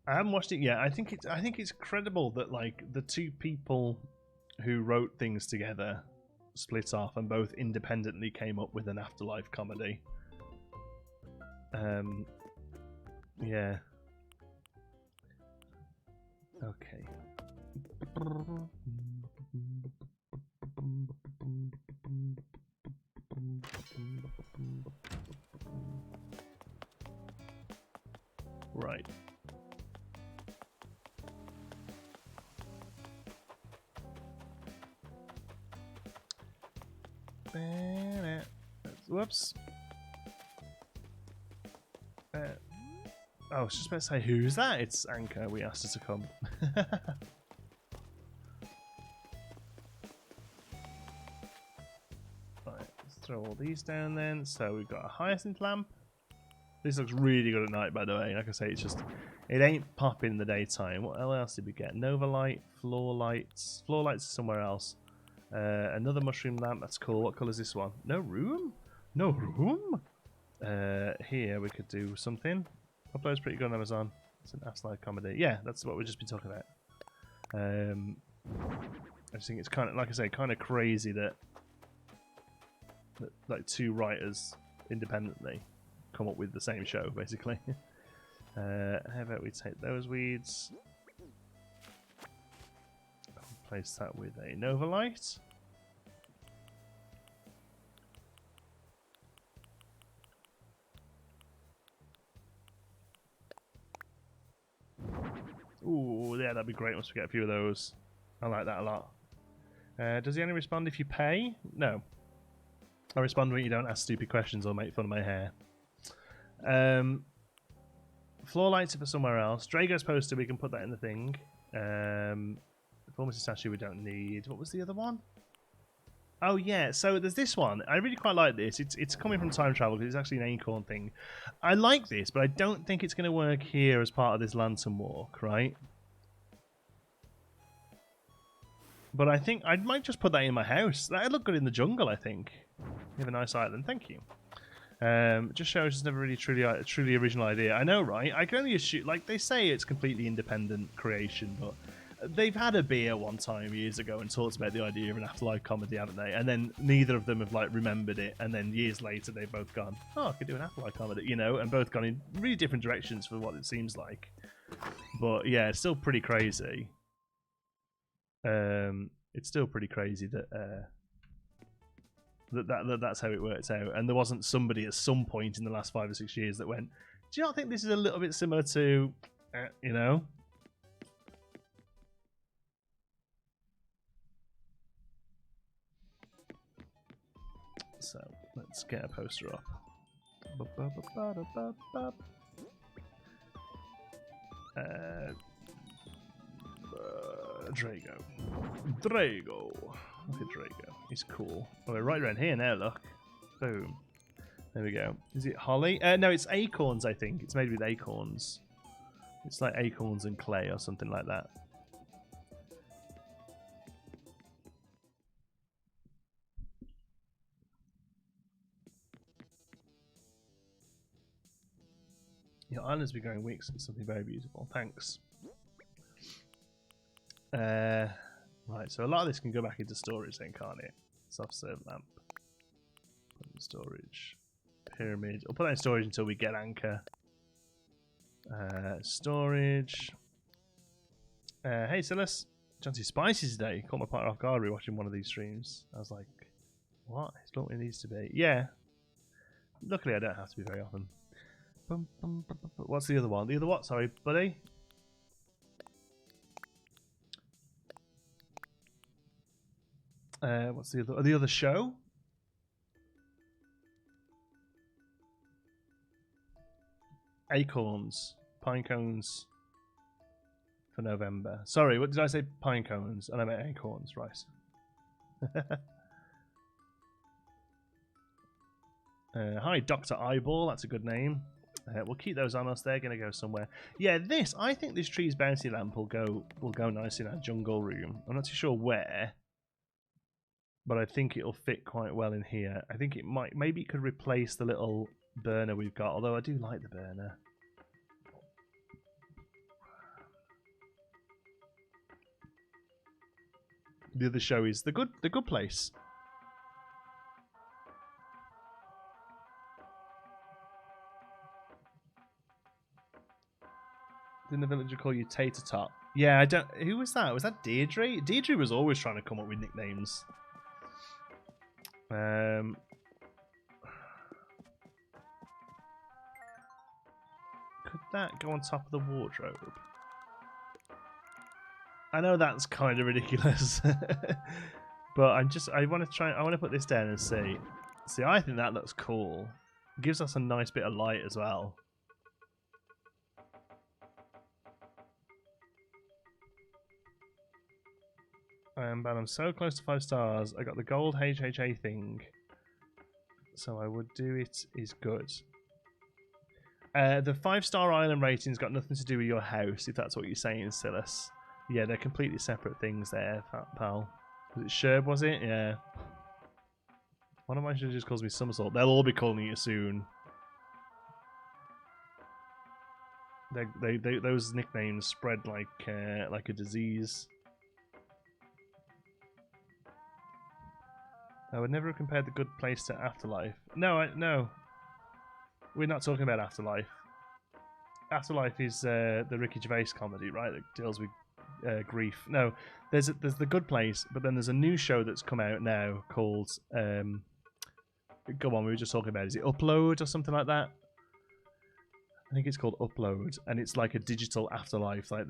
haven't watched it yet. I think it's credible that like the two people who wrote things together split off and both independently came up with an afterlife comedy. Yeah. Okay. Right. Whoops. I was just about to say, who's that? It's Anchor. We asked her to come. Right, let's throw all these down then. So we've got a hyacinth lamp. This looks really good at night, by the way. Like I say, it's just, it ain't popping in the daytime. What else did we get? Nova light, floor lights. Floor lights are somewhere else. Another mushroom lamp. That's cool. What colour is this one? No room? No room? Here we could do something. Upload's pretty good on Amazon. It's an afterlife comedy. Yeah, that's what we've just been talking about. I just think it's kind of, like I say, kind of crazy that like two writers independently come up with the same show, basically. How about we take those weeds, replace that with a Nova light. Ooh, yeah, that'd be great once we get a few of those. I like that a lot. Does he only respond if you pay? No. I respond when you don't ask stupid questions or make fun of my hair. Floor lights are for somewhere else. Drago's poster, we can put that in the thing. Performance statue we don't need. What was the other one? Oh yeah, so there's this one. I really quite like this. It's coming from time travel because it's actually an acorn thing. I like this, but I don't think it's going to work here as part of this lantern walk, right? But I think I might just put that in my house. That'd look good in the jungle, I think. You have a nice island. Thank you. Just shows it's never really truly original idea. I know, right? I can only assume, like they say, it's completely independent creation, but they've had a beer one time years ago and talked about the idea of an afterlife comedy, haven't they? And then neither of them have like remembered it. And then years later, they've both gone, "Oh, I could do an afterlife comedy," you know, and both gone in really different directions for what it seems like. But yeah, it's still pretty crazy. It's still pretty crazy that that's how it works out. And there wasn't somebody at some point in the last 5 or 6 years that went, "Do you not think this is a little bit similar to, you know?" So let's get a poster up. Drago. Look at Drago. He's cool. Oh, we're right around here now, look. Boom. There we go. Is it holly? No, it's acorns, I think. It's made with acorns. It's like acorns and clay or something like that. Your island's been going weak since something very beautiful. Thanks. Right, so a lot of this can go back into storage then, can't it? Soft serve lamp. Put in storage. Pyramid. I'll put that in storage until we get anchor. Storage. Hey, Silas. Chancy spicy today. Caught my partner off guard watching one of these streams. I was like, what? It's not what it needs to be. Yeah. Luckily, I don't have to be very often. What's the other one? The other what? Sorry, buddy? What's the other? The other show? Acorns. Pine cones. For November. Sorry, what did I say? Pine cones. And I meant acorns. Right. Hi, Dr. Eyeball. That's a good name. We'll keep those on us. They're going to go somewhere. Yeah, I think this tree's bouncy lamp will go nicely in our jungle room. I'm not too sure where, but I think it'll fit quite well in here. I think it might. Maybe it could replace the little burner we've got. Although I do like the burner. The other show is the good place. Didn't the villager call you Tater Tot? Yeah, I don't. Who was that? Was that Deirdre? Deirdre was always trying to come up with nicknames. Could that go on top of the wardrobe? I know that's kind of ridiculous, but I want to try. I want to put this down and see. See, I think that looks cool. It gives us a nice bit of light as well. But I'm so close to 5 stars. I got the gold HHA thing, so I would do it. Is good. The 5-star island rating's got nothing to do with your house, if that's what you're saying, Silas. Yeah, they're completely separate things there, pal. Was it Sherb, was it? Yeah. One of my should just calls me Somersault. They'll all be calling you soon. Those nicknames spread like a disease. I would never have compared the good place to Afterlife. No. We're not talking about Afterlife. Afterlife is the Ricky Gervais comedy, right? That deals with grief. No, there's the Good Place, but then there's a new show that's come out now called go on, we were just talking about, is it Upload or something like that? I think it's called Upload, and it's like a digital afterlife. Like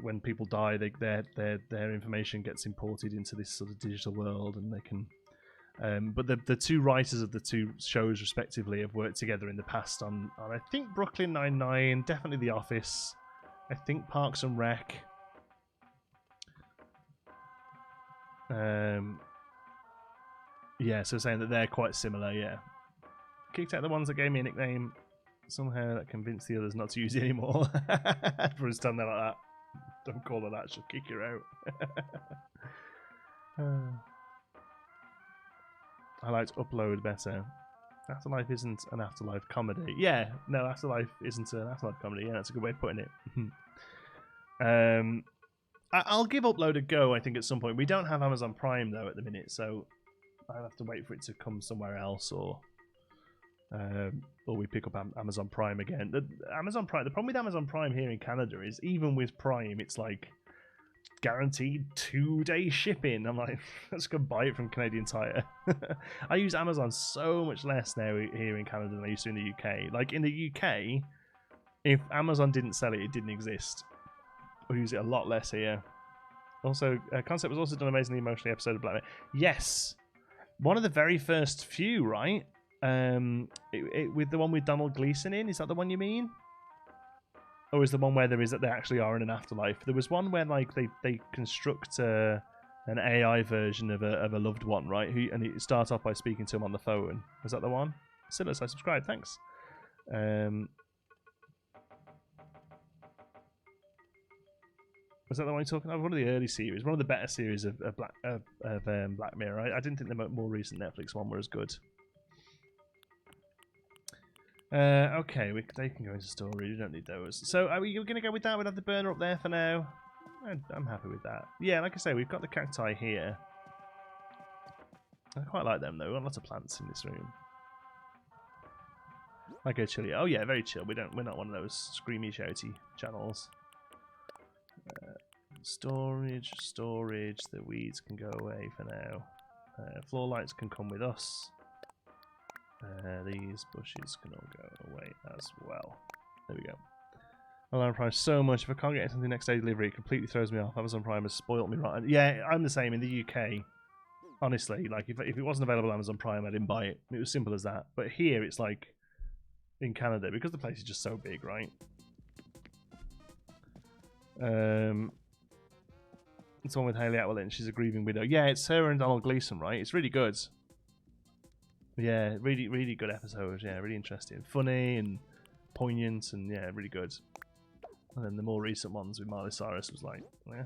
when people die, their information gets imported into this sort of digital world, and they can. But the two writers of the two shows, respectively, have worked together in the past on I think Brooklyn Nine-Nine, definitely The Office, I think Parks and Rec. Yeah, so saying that they're quite similar. Yeah, kicked out the ones that gave me a nickname. Somehow that convinced the others not to use it anymore. Everyone's done that like that. Don't call her that; she'll kick you out. I liked Upload better. Afterlife isn't an afterlife comedy. Yeah, no, Afterlife isn't an afterlife comedy. Yeah, that's a good way of putting it. I'll give Upload a go, I think, at some point. We don't have Amazon Prime, though, at the minute, so I'll have to wait for it to come somewhere else, or we pick up Amazon Prime again. The problem with Amazon Prime here in Canada is, even with Prime, it's like guaranteed 2-day shipping. I'm like, let's go buy it from Canadian Tire. I use Amazon so much less now here in Canada than I used to in the UK. Like in the UK, if Amazon didn't sell it, it didn't exist. We use it a lot less here. Also, Concept was also done amazingly emotionally episode of Black Mirror. Yes, one of the very first few, right? With the one with Donald Gleason in. Is that the one you mean? Or is the one where they actually are in an afterlife? There was one where like they construct an AI version of a loved one, right? And it starts off by speaking to him on the phone. Was that the one? Silas, I subscribed. Thanks. Was that the one you're talking about? One of the early series, one of the better series of Black Mirror. I didn't think the more recent Netflix one were as good. Okay, they can go into story. We don't need those. So are we going to go with that? We'll have the burner up there for now. I'm happy with that. Yeah, like I say, we've got the cacti here. I quite like them though. We've got lots of plants in this room. Okay, chilly. Oh yeah, very chill. We're not one of those screamy, shouty channels. Storage. The weeds can go away for now. Floor lights can come with us. These bushes can all go away as well. There we go. Amazon Prime so much. If I can't get something next day delivery, it completely throws me off. Amazon Prime has spoilt me right. Yeah, I'm the same in the UK. Honestly, like if it wasn't available on Amazon Prime, I didn't buy it. It was simple as that. But here, it's like in Canada because the place is just so big, right? It's one with Hayley Atwell and she's a grieving widow. Yeah, it's her and Donald Gleeson, right? It's really good. Yeah, really, really good episode. Yeah, really interesting, funny and poignant, and yeah, really good. And then the more recent ones with Miley Cyrus was like, yeah.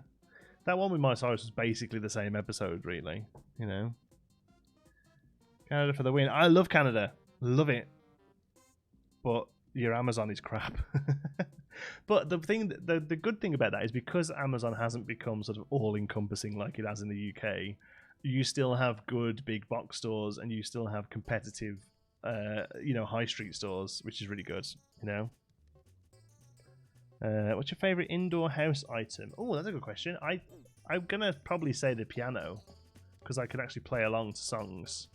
That one with Miley Cyrus was basically the same episode, really. You know. Canada for the win. I love Canada. Love it. But your Amazon is crap. But the good thing about that is because Amazon hasn't become sort of all-encompassing like it has in the UK, you still have good big box stores and you still have competitive, high street stores, which is really good, you know. What's your favourite indoor house item? Oh, that's a good question. I'm gonna probably say the piano because I can actually play along to songs.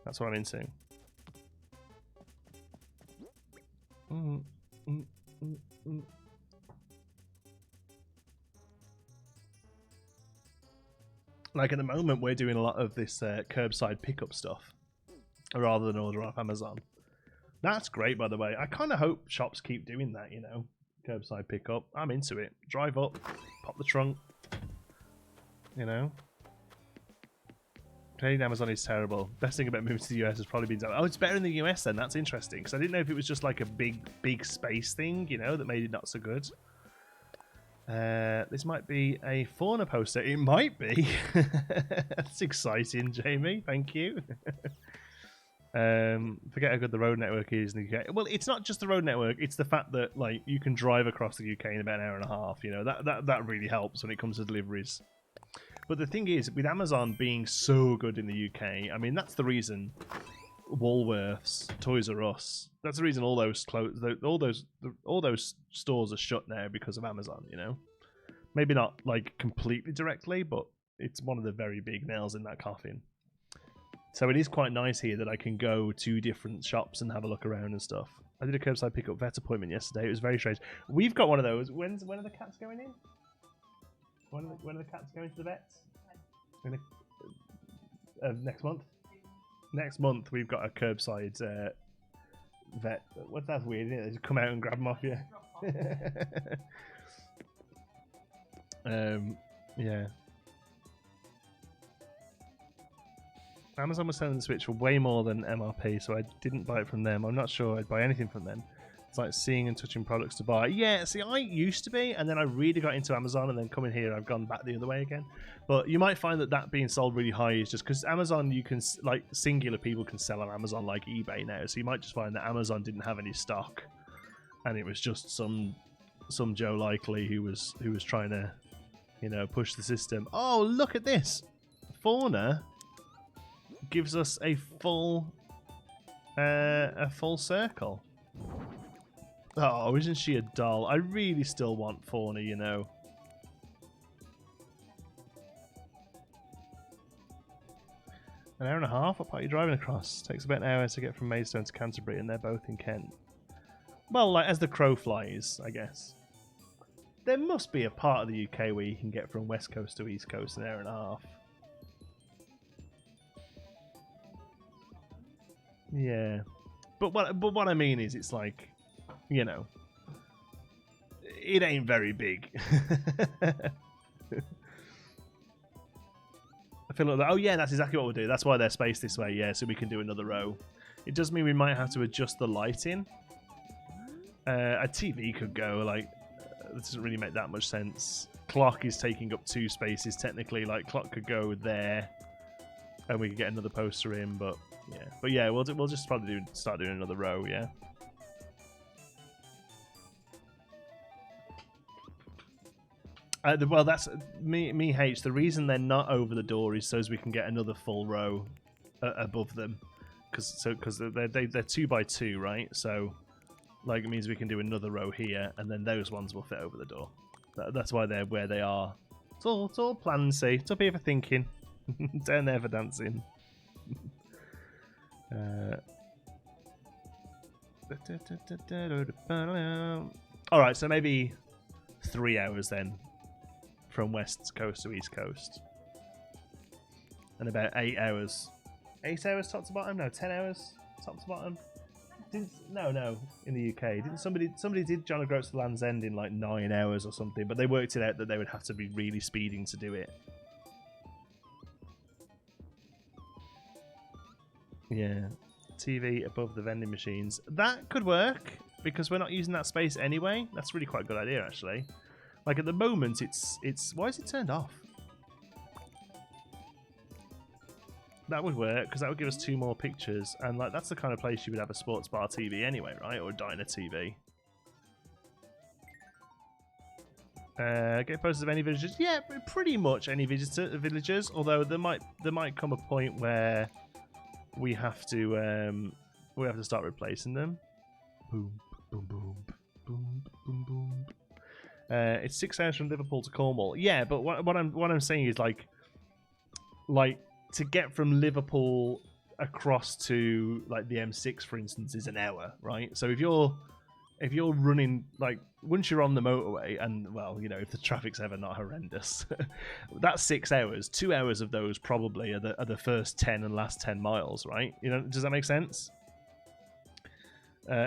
That's what I'm into. Like at the moment, we're doing a lot of this curbside pickup stuff rather than order off Amazon. That's great, by the way. I kind of hope shops keep doing that, you know, curbside pickup. I'm into it. Drive up, pop the trunk, you know. Canadian Amazon is terrible. Best thing about moving to the US has probably been... Oh, it's better in the US then. That's interesting. Because I didn't know if it was just like a big space thing, you know, that made it not so good. This might be a fauna poster. It might be. That's exciting, Jamie. Thank you. Forget how good the road network is in the UK. Well, it's not just the road network. It's the fact that like you can drive across the UK in about an hour and a half. You know, that really helps when it comes to deliveries. But the thing is, with Amazon being so good in the UK, I mean, that's the reason Woolworths, Toys R Us, that's the reason all those stores are shut now because of Amazon, you know? Maybe not, like, completely directly, but it's one of the very big nails in that coffin. So it is quite nice here that I can go to different shops and have a look around and stuff. I did a curbside pickup vet appointment yesterday. It was very strange. We've got one of those. When are the cats going in? When are the cats going to the vets? Next month? Next month we've got a curbside vet. What's that weird, isn't it? They just come out and grab them off you. Yeah. Amazon was selling the Switch for way more than MRP, so I didn't buy it from them. I'm not sure I'd buy anything from them. It's like seeing and touching products to buy. Yeah, see, I used to be, and then I really got into Amazon, and then coming here, I've gone back the other way again. But you might find that being sold really high is just because Amazon, you can, like, singular people can sell on Amazon like eBay now. So you might just find that Amazon didn't have any stock, and it was just some Joe Likely who was trying to, you know, push the system. Oh, look at this! Fauna gives us a full circle. Oh, isn't she a doll? I really still want Fauna, you know. An hour and a half? What part are you driving across? Takes about an hour to get from Maidstone to Canterbury, and they're both in Kent. Well, like, as the crow flies, I guess. There must be a part of the UK where you can get from West Coast to East Coast in an hour and a half. Yeah. But what I mean is, it's like, you know, it ain't very big. I feel like that. Oh yeah, that's exactly what we'll do. That's why they're spaced this way. Yeah, so we can do another row. It does mean we might have to adjust the lighting. A TV could go like. It doesn't really make that much sense. Clock is taking up 2 spaces technically. Like clock could go there, and we could get another poster in. But yeah, we'll just probably start doing another row. Yeah. Well, that's me. H. The reason they're not over the door is so as we can get another full row above them, because they're 2x2, right? So, like, it means we can do another row here, and then those ones will fit over the door. That's why they're where they are. It's all planned. See, it's up here for thinking, down there for dancing. All right, so maybe 3 hours then. From west coast to east coast, and about 8 hours. 8 hours top to bottom? No, 10 hours top to bottom. No. In the UK, didn't somebody did John O'Groats to Land's End in like 9 hours or something? But they worked it out that they would have to be really speeding to do it. Yeah, TV above the vending machines. That could work because we're not using that space anyway. That's really quite a good idea, actually. Like at the moment, it's why is it turned off? That would work because that would give us 2 more pictures, and like that's the kind of place you would have a sports bar TV anyway, right? Or a diner TV. Get posters of any villagers? Yeah, pretty much any villagers. Although there might come a point where we have to start replacing them. Boom, boom, boom, boom, boom, boom. It's 6 hours from Liverpool to Cornwall. Yeah, but what I'm saying is like to get from Liverpool across to like the M6, for instance, is an hour, right? So if you're running like once you're on the motorway, and well, you know, if the traffic's ever not horrendous, that's 6 hours. 2 hours of those probably are the first 10 and last 10 miles, right? You know, does that make sense?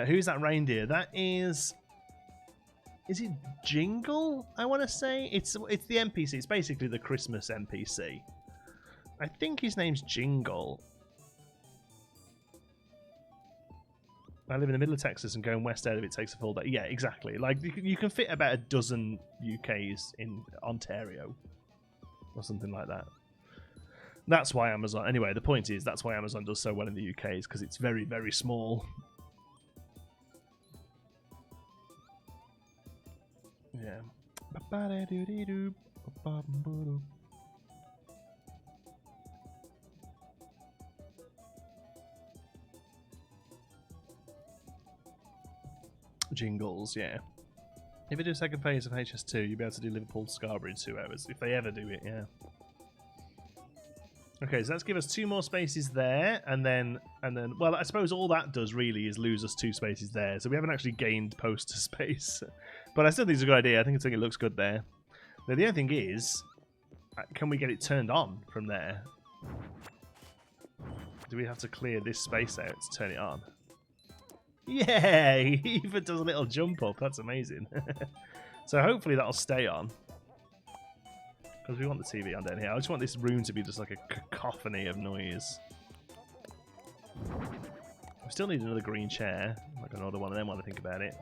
Who's that reindeer? That is. Is it Jingle? I want to say it's the NPC. It's basically the Christmas NPC. I think his name's Jingle. I live in the middle of Texas, and going west out of it takes a full day. Yeah, exactly. Like you can fit about a dozen UKs in Ontario, or something like that. That's why Amazon. Anyway, the point is that's why Amazon does so well in the UK, is because it's very, very small. Yeah. Jingles, yeah. If you do a second phase of HS2, you'll be able to do Liverpool to Scarborough in 2 hours. If they ever do it, yeah. Okay, so let's give us 2 more spaces there, and then, well, I suppose all that does really is lose us 2 spaces there. So we haven't actually gained poster space. But I still think it's a good idea. I think it looks good there. Now, the other thing is, can we get it turned on from there? Do we have to clear this space out to turn it on? Yay! He even does a little jump up. That's amazing. So hopefully that'll stay on. Because we want the TV on down here. I just want this room to be just like a cacophony of noise. We still need another green chair. Like another one of them while I think about it.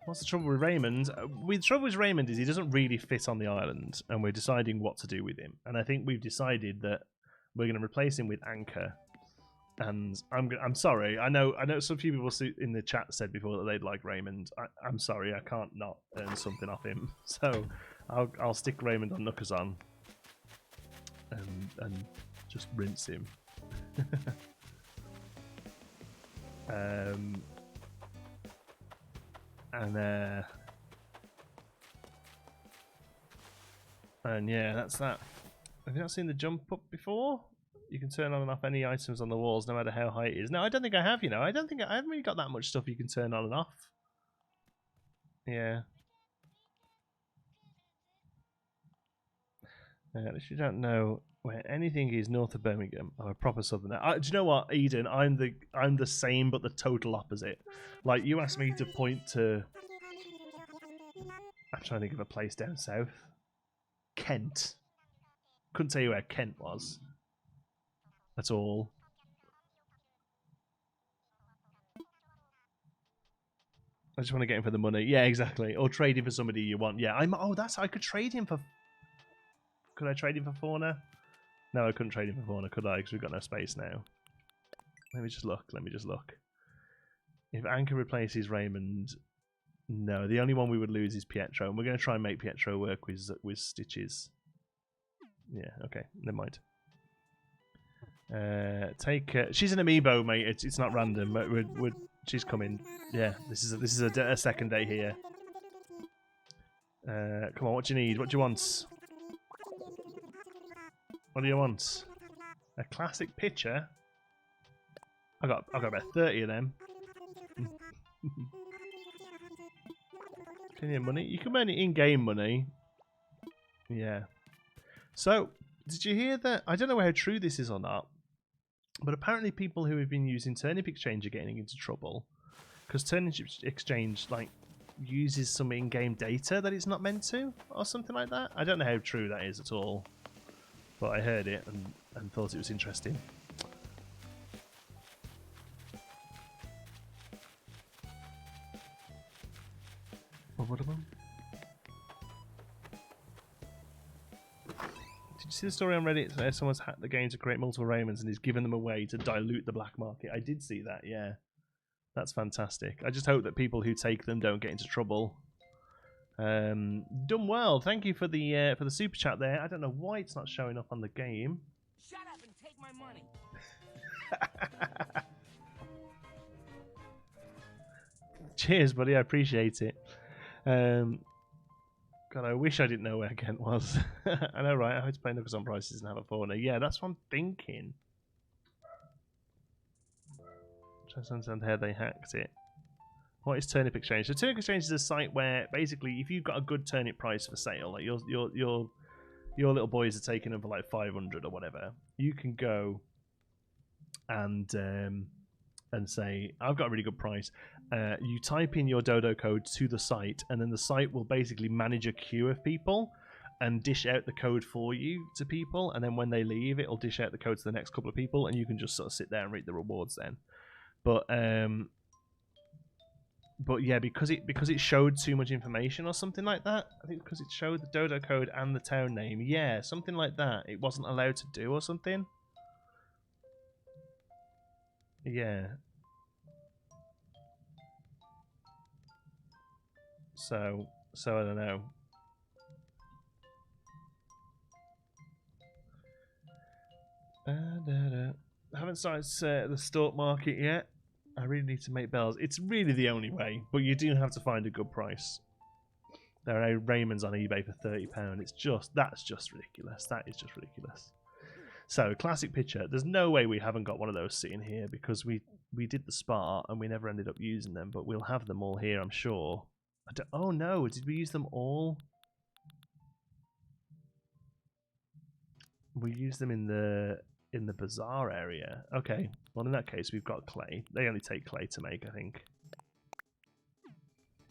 What's the trouble with Raymond? The trouble with Raymond is he doesn't really fit on the island, and we're deciding what to do with him. And I think we've decided that we're going to replace him with Anchor. And I'm sorry. I know some few people in the chat said before that they'd like Raymond. I'm sorry. I can't not earn something off him. So I'll stick Raymond on Knuckers on and just rinse him. And yeah, that's that. Have you not seen the jump up before? You can turn on and off any items on the walls, no matter how high it is. No, I don't think I have. You know, I haven't really got that much stuff you can turn on and off. Yeah. If you don't know where anything is north of Birmingham, I'm a proper southerner. Do you know what, Eden? I'm the same, but the total opposite. Like, you asked me to point to. I'm trying to think of a place down south. Kent. Couldn't tell you where Kent was. At all. I just want to get him for the money. Yeah, exactly. Or trade him for somebody you want. Yeah, I could trade him for. Could I trade him for fauna? No, I couldn't trade him for fauna, could I? Because we've got no space now. Let me just look. Let me just look. If Anchor replaces Raymond, no. The only one we would lose is Pietro, and we're going to try and make Pietro work with Stitches. Yeah. Okay. Never mind. She's an amiibo, mate. It's not random. She's coming. Yeah. This is a second day here. Come on. What do you need? What do you want? What do you want? A classic picture. I got about 30 of them. Can you get money? You can earn it in-game money. Yeah. So, did you hear that? I don't know how true this is or not, but apparently people who have been using Turnip Exchange are getting into trouble because Turnip Exchange uses some in-game data that it's not meant to, or something like that. I don't know how true that is at all, but I heard it and thought it was interesting. Did you see the story on Reddit? Someone's hacked the game to create multiple Raymonds and is giving them away to dilute the black market. I did see that, yeah. That's fantastic. I just hope that people who take them don't get into trouble. Done well. Thank you for the super chat there. I don't know why it's not showing up on the game. Shut up and take my money. Cheers, buddy. I appreciate it. God, I wish I didn't know where Kent was. I know, right? I had to pay Knuckles on prices and have a fauna. Yeah, that's what I'm thinking. Trying to understand how they hacked it. What is Turnip Exchange? So Turnip Exchange is a site where basically, if you've got a good turnip price for sale, like your little boys are taking them for like 500 or whatever, you can go and say, I've got a really good price. You type in your Dodo code to the site, and then the site will basically manage a queue of people and dish out the code for you to people, and then when they leave, it'll dish out the code to the next couple of people, and you can just sort of sit there and reap the rewards then. But yeah, because it showed too much information or something like that. I think because it showed the Dodo code and the town name. Yeah, something like that. It wasn't allowed to do or something. Yeah. So I don't know. I haven't started the stock market yet. I really need to make bells. It's really the only way, but you do have to find a good price. There are Raymonds on eBay for £30. That's just ridiculous. That is just ridiculous. So classic picture. There's no way we haven't got one of those sitting here because we did the spot and we never ended up using them, but we'll have them all here, I'm sure. Oh no, did we use them all? We used them in the bazaar area. Okay, well in that case we've got clay. They only take clay to make, I think.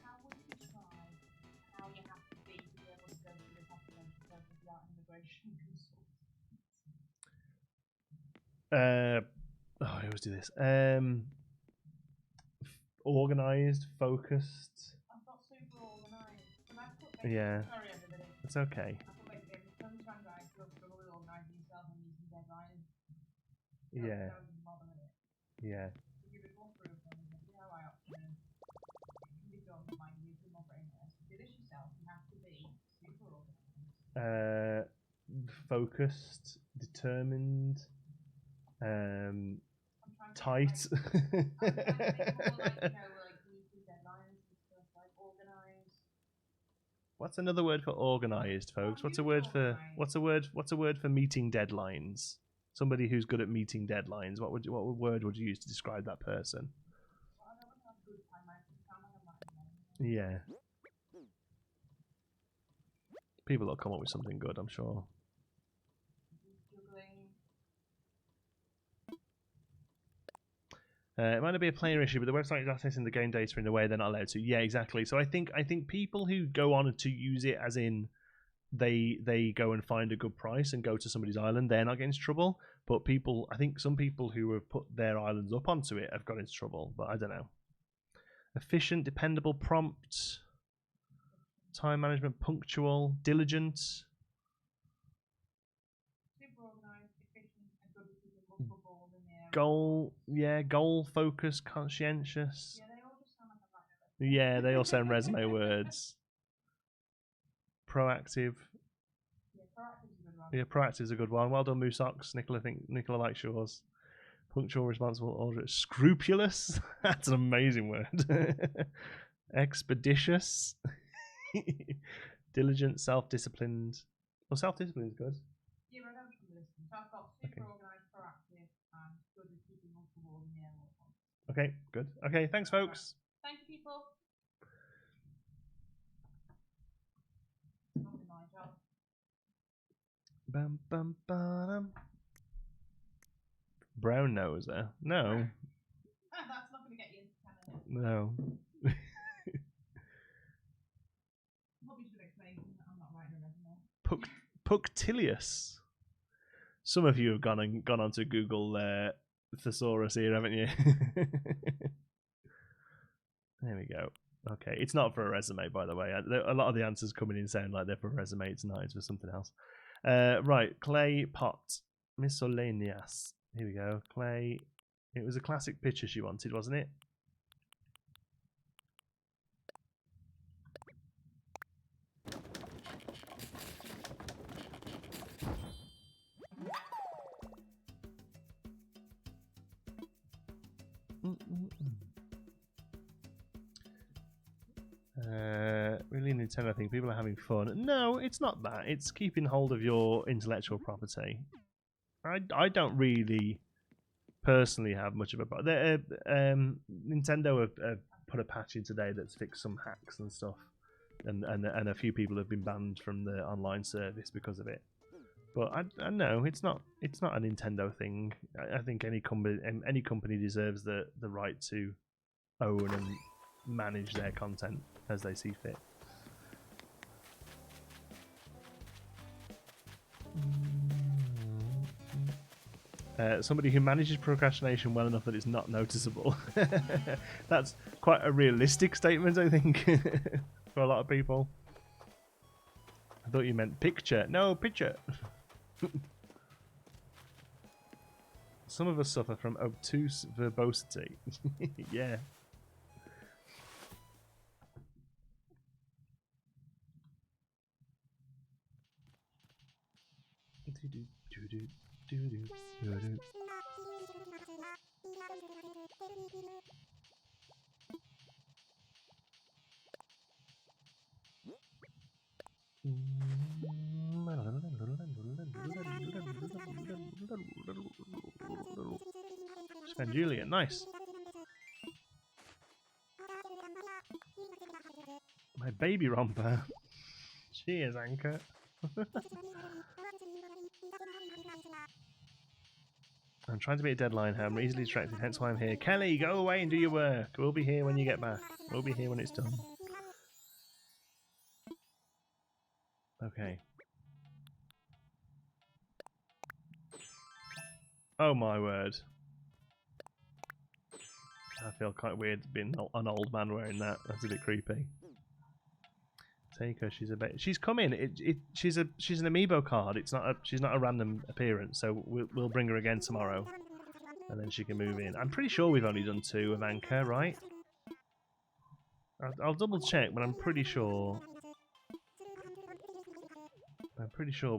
How would you describe how you have to be to be able to go through the population process without immigration consultants? I always do this. Organised, focused. I'm not super organised. Can I put Yeah. Sorry, everybody. It's okay. I put like sometimes I struggle with organising yourself and meeting deadlines. Yeah. Don't bother with it. Yeah. So give it one proof and DIY option. It can be done by using more brainless. Do this yourself. You have to be super organised. Focused, determined, I'm trying to tight. I'm trying to think more like meeting deadlines and stuff, like organised. What's another word for organised, folks? What's a word for meeting deadlines? Somebody who's good at meeting deadlines. What word would you use to describe that person? Well, I don't have good time management. Time management. Yeah. People will come up with something good, I'm sure. Juggling. It might not be a player issue, but the website is accessing the game data in a way they're not allowed to. Yeah, exactly. So I think people who go on to use it as in they go and find a good price and go to somebody's island, they're not getting into trouble. But I think some people who have put their islands up onto it have got into trouble. But I don't know. Efficient, dependable, prompt, time management, punctual, diligent. Super organised. goal focused, conscientious. Yeah, they all just sound like I'm writing a Yeah, they all sound resume words. Proactive. Yeah, proactive's a good one. Yeah, proactive's a good one. Well done, Moosox. Nicola likes yours. Punctual, responsible, order. Scrupulous. That's an amazing word. Expeditious. Diligent, self-disciplined. Well, self-discipline is good. Yeah, I know which one this is. So I've got super organised, proactive, and good with keeping multiple balls in the air all at once. Okay, good. Okay, thanks, folks. Thank you, people. It's not my job. Bum, bum, ba-dum. Brown nose there. No. That's not going to get you into 10 minutes. No. Probably should have explained that I'm not writing a resume. Punctilious. Some of you have gone onto Google thesaurus here, haven't you? There we go. Okay, it's not for a resume, by the way. A lot of the answers coming in sound like they're for a resume. It's not. It's for something else. Right, clay pot. Miscellaneous. Here we go. Clay. It was a classic picture she wanted, wasn't it? Really, Nintendo, I think people are having fun. No, it's not that. It's keeping hold of your intellectual property. I don't really personally have much of a. Nintendo have put a patch in today that's fixed some hacks and stuff, and a few people have been banned from the online service because of it. But I know it's not a Nintendo thing. I think any company deserves the right to own and manage their content as they see fit. Somebody who manages procrastination well enough that it's not noticeable. That's quite a realistic statement, I think, for a lot of people. I thought you meant picture. No, picture. Some of us suffer from obtuse verbosity. Yeah. Sven Julian, nice. My baby romper. Cheers, Anchor. I'm trying to meet a deadline. I'm easily distracted, hence why I'm here. Kelly, go away and do your work. We'll be here when you get back. We'll be here when it's done. Okay. Oh my word. I feel quite weird being an old man wearing that. That's a bit creepy. Take her. She's come in. She's an Amiibo card. She's not a random appearance. So we'll bring her again tomorrow, and then she can move in. I'm pretty sure we've only done 2 of Anchor, right? I'll double check, but I'm pretty sure.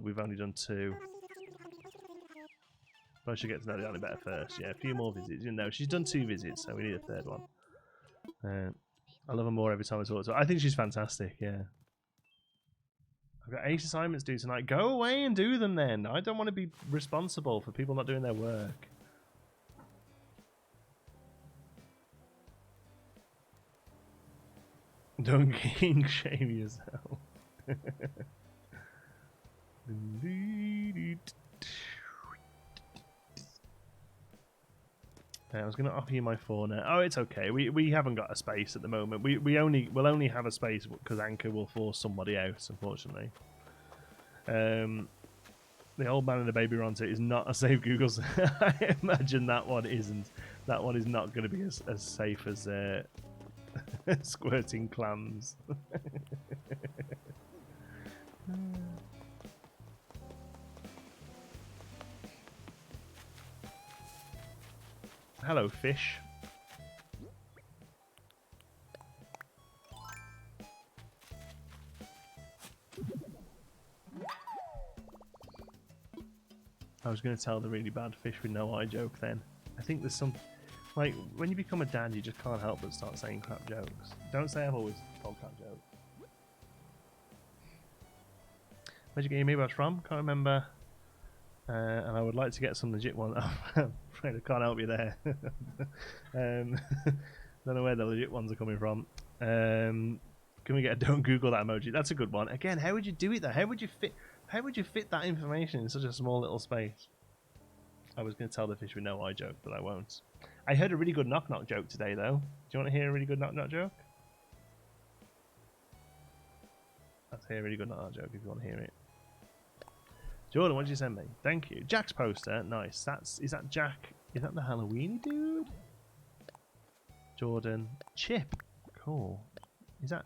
We've only done 2. I should get to know the better first. Yeah, a few more visits. You know, she's done 2 visits, so we need a 3rd one. I love her more every time I talk to her. I think she's fantastic. Yeah. I've got 8 assignments due tonight. Go away and do them then. I don't want to be responsible for people not doing their work. Don't king shame yourself. I was going to offer you my 4 now. Oh, it's okay. We haven't got a space at the moment. We'll only have a space because Anchor will force somebody out, unfortunately. The old man and the baby Ronta is not a safe Google. I imagine that one isn't. That one is not going to be as safe as squirting clams. Hello, fish. I was going to tell the really bad fish with no eye joke then. I think there's some... Like, when you become a dad, you just can't help but start saying crap jokes. Don't say I've always told crap jokes. Where'd you get your Amiibos from? Can't remember. And I would like to get some legit ones. I'm afraid I can't help you there. Don't know where the legit ones are coming from. Can we get a don't Google that emoji? That's a good one. Again, how would you do it though? How would you fit that information in such a small little space? I was going to tell the fish with no eye joke, but I won't. I heard a really good knock knock joke today though. Do you want to hear a really good knock knock joke? Let's hear a really good knock knock joke if you want to hear it. Jordan, what did you send me? Thank you. Jack's poster, nice. Is that Jack? Is that the Halloweeny dude? Jordan, Chip, cool. Is that?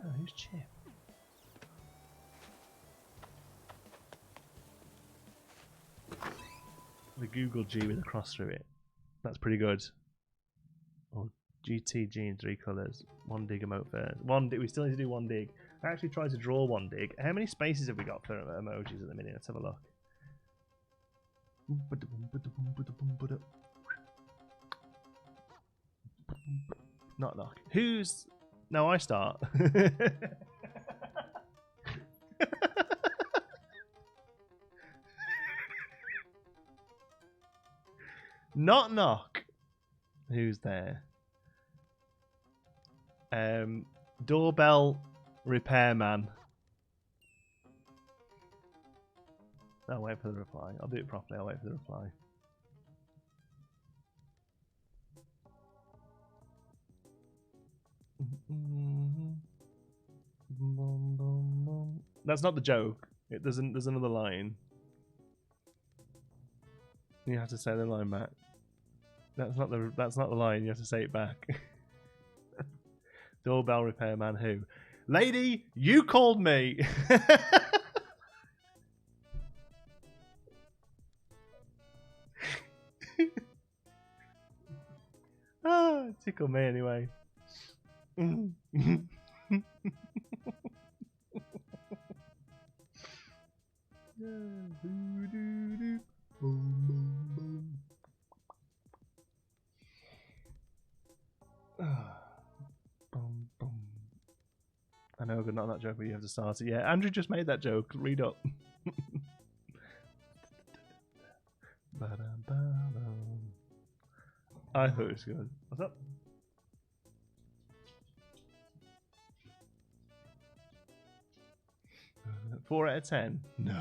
Oh, who's Chip? The Google G with a cross through it. That's pretty good. Oh, GTG in 3 colours. One dig emote first. One dig. We still need to do one dig. I actually tried to draw one dig. How many spaces have we got for emojis at the minute? Let's have a look. Knock knock. Who's... No, I start. Knock knock. Who's there? Doorbell repairman. I'll wait for the reply. I'll do it properly. I'll wait for the reply. That's not the joke. There's another line. You have to say the line back. That's not the line. You have to say it back. Doorbell repairman who? Lady, you called me. Ah, tickle me anyway. I know, good, not that joke, but you have to start it. Yeah, Andrew just made that joke. Read up. I thought it was good. What's up? Four out of 10? No.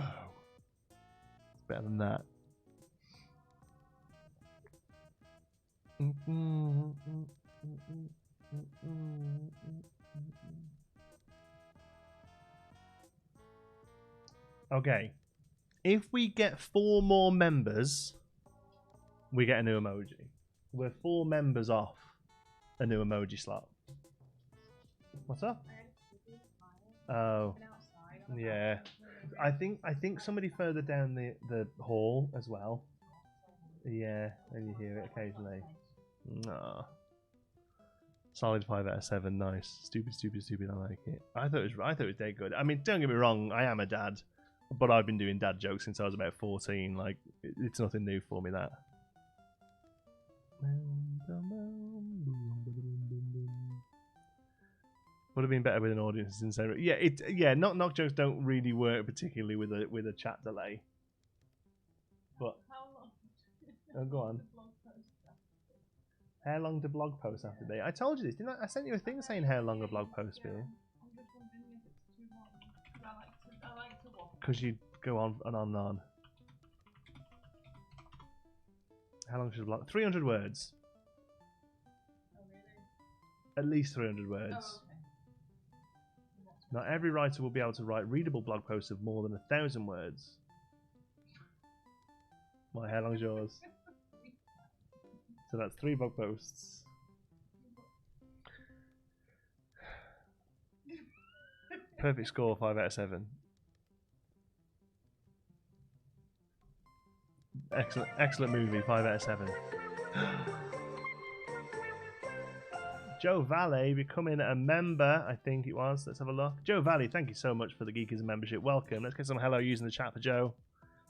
It's better than that. Okay. If we get 4 more members, we get a new emoji. We're 4 members off a new emoji slot. What's up? Oh. Yeah. I think somebody further down the hall as well. Yeah, and you hear it occasionally. No. Solid 5 out of 7. Nice. Stupid. I like it. I thought it was dead good. I mean, don't get me wrong. I am a dad, but I've been doing dad jokes since I was about 14. Like, it's nothing new for me. That. Would have been better with an audience instead. Yeah. Knock jokes don't really work particularly with a chat delay. But oh, go on. How long do blog posts have to be? I told you this, didn't I? I sent you a thing saying how long a blog post be. I'm just wondering if it's too long. I like to watch. Because you go on and on and on. How long should a blog? 300 words. Oh, really? At least 300 words. Oh, okay. Not every writer will be able to write readable blog posts of more than 1,000 words. My, how long's yours? So that's 3 blog posts. Perfect score, 5 out of 7. Excellent movie, 5 out of 7. Joe Valley becoming a member, I think it was. Let's have a look. Joe Valley, thank you so much for the Geekism membership. Welcome. Let's get some hello using the chat for Joe.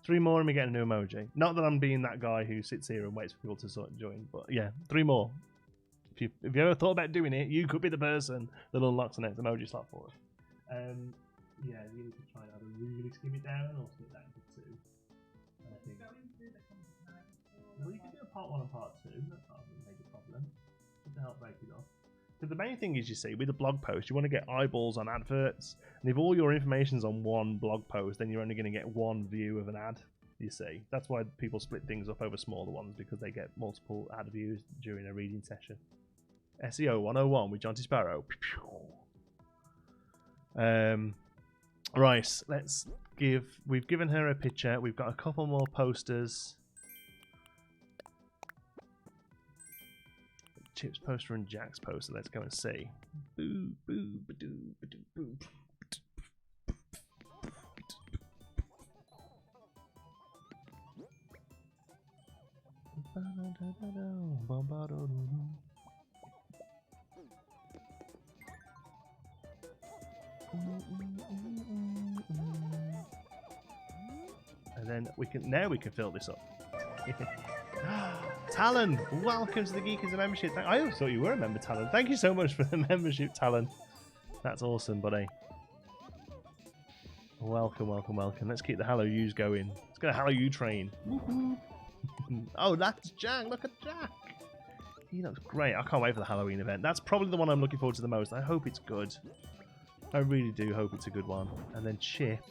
3 more and we get a new emoji. Not that I'm being that guy who sits here and waits for people to sort of join, but yeah, 3 more. If you ever thought about doing it, you could be the person that unlocks the next emoji slot for us. Yeah, you need to try and either really skim it down or split that into 2. I think. Well, you can do a part 1 and part 2. That's not a major problem. Just to help break it off. But the main thing is, you see, with a blog post, you want to get eyeballs on adverts. And if all your information's on one blog post, then you're only going to get one view of an ad, you see. That's why people split things up over smaller ones, because they get multiple ad views during a reading session. SEO 101 with John T. Sparrow. Right, we've given her a picture. We've got a couple more posters. Chip's poster and Jack's poster. Let's go and see. Boo, boo, ba-doo, ba-doo, boo. And then we can fill this up. Talon, welcome to the Geekism membership. I always thought you were a member, Talon. Thank you so much for the membership, Talon. That's awesome, buddy. Welcome, welcome, welcome. Let's keep the Hello Yous going. Let's get a Hello You train. Oh, that's Jack. Look at Jack. He looks great. I can't wait for the Halloween event. That's probably the one I'm looking forward to the most. I hope it's good. I really do hope it's a good one. And then Chip.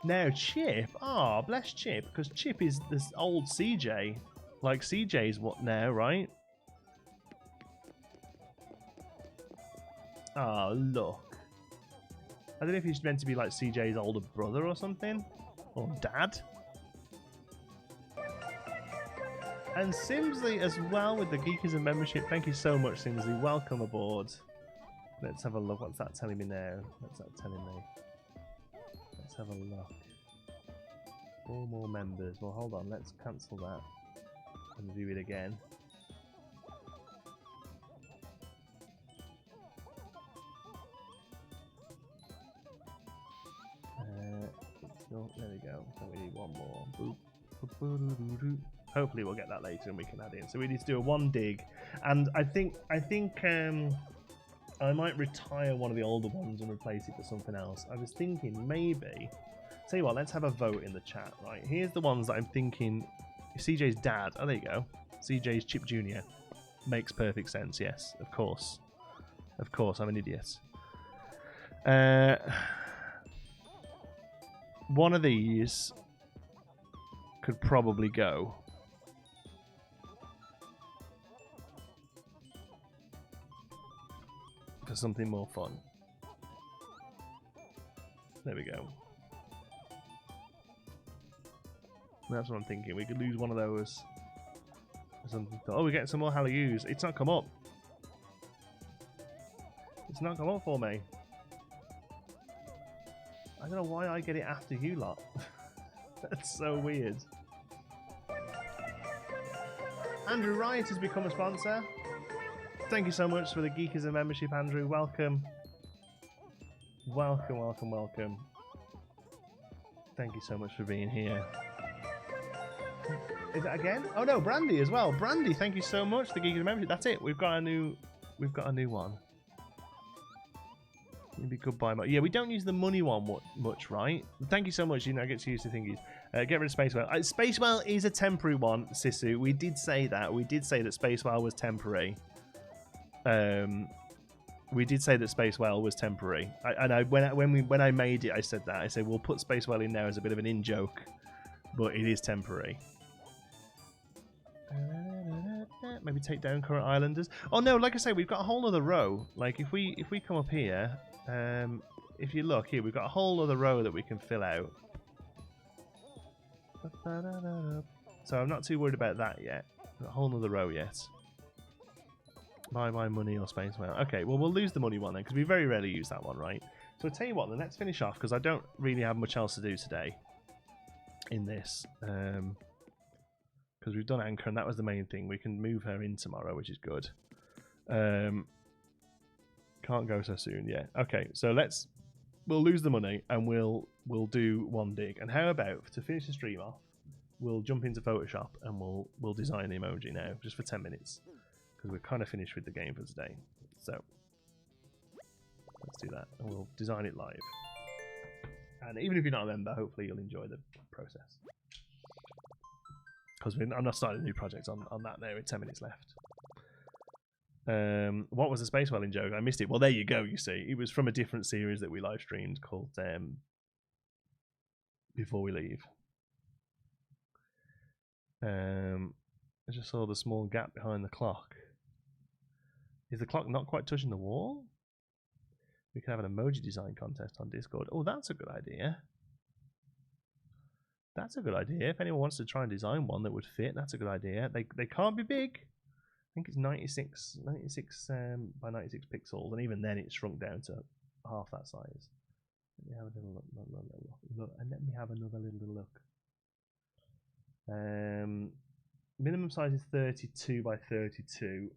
Now, Chip. Oh, bless Chip. Because Chip is this old CJ. Like, CJ's what now, right? Oh, look. I don't know if he's meant to be like CJ's older brother or something. Or dad. And Simsley as well with the Geekism membership. Thank you so much, Simsley. Welcome aboard. Let's have a look. What's that telling me now? What's that telling me? Let's have a look. 4 more members. Well, hold on. Let's cancel that. And view it again. There we go. So we need 1 more. Boop. Hopefully we'll get that later and we can add in. So we need to do a 1 dig, and I think I might retire one of the older ones and replace it for something else. I was thinking maybe. Tell you what, let's have a vote in the chat. Right, here's the ones that I'm thinking. CJ's dad. Oh, there you go. CJ's Chip Jr. Makes perfect sense. Yes, of course. Of course, I'm an idiot. One of these could probably go. For something more fun. There we go. That's what I'm thinking. We could lose one of those. Oh, we're getting some more Hallelujahs. It's not come up. It's not come up for me. I don't know why I get it after you lot. That's so weird. Andrew Wright has become a sponsor. Thank you so much for the Geekism membership, Andrew. Welcome. Welcome, welcome, welcome. Thank you so much for being here. Is it again? Oh no, Brandy as well. Brandy, thank you so much for the Geekism membership. That's it. We've got a new one. Maybe goodbye. Yeah, we don't use the money one much, right? Thank you so much. You know, I get used to thingies. Get rid of Space Whale. Space Whale is a temporary one, Sisu. We did say that. We did say that Space Whale was temporary. We did say that Space Whale was temporary. When I made it, I said that. I said we'll put Space Whale in there as a bit of an in joke, but it is temporary. Maybe take down current islanders. Oh no, like I say, we've got a whole other row. Like if we come up here, if you look here, we've got a whole other row that we can fill out. So I'm not too worried about that yet. Got a whole other row yet. Buy money or Space Whale. Okay, well we'll lose the money one then, because we very rarely use that one, right? So I'll tell you what, then let's finish off, because I don't really have much else to do today in this. Because we've done Anchor, and that was the main thing. We can move her in tomorrow, which is good. Can't go so soon. Yeah. Okay. So we'll lose the money and we'll do one dig. And how about to finish the stream off, we'll jump into Photoshop and we'll design the emoji now just for 10 minutes because we're kind of finished with the game for today. So let's do that and we'll design it live. And even if you're not a member, hopefully you'll enjoy the process. Because I'm not starting a new project on that now with 10 minutes left. What was the space whaling joke? I missed it. Well, there you go, you see. It was from a different series that we live streamed called Before We Leave. I just saw the small gap behind the clock. Is the clock not quite touching the wall? We can have an emoji design contest on Discord. Oh, that's a good idea. That's a good idea. If anyone wants to try and design one that would fit, that's a good idea. They can't be big. I think it's 96 by 96 pixels, and even then it's shrunk down to half that size. Let me have a little look. And let me have another little look. Minimum size is 32 by 32,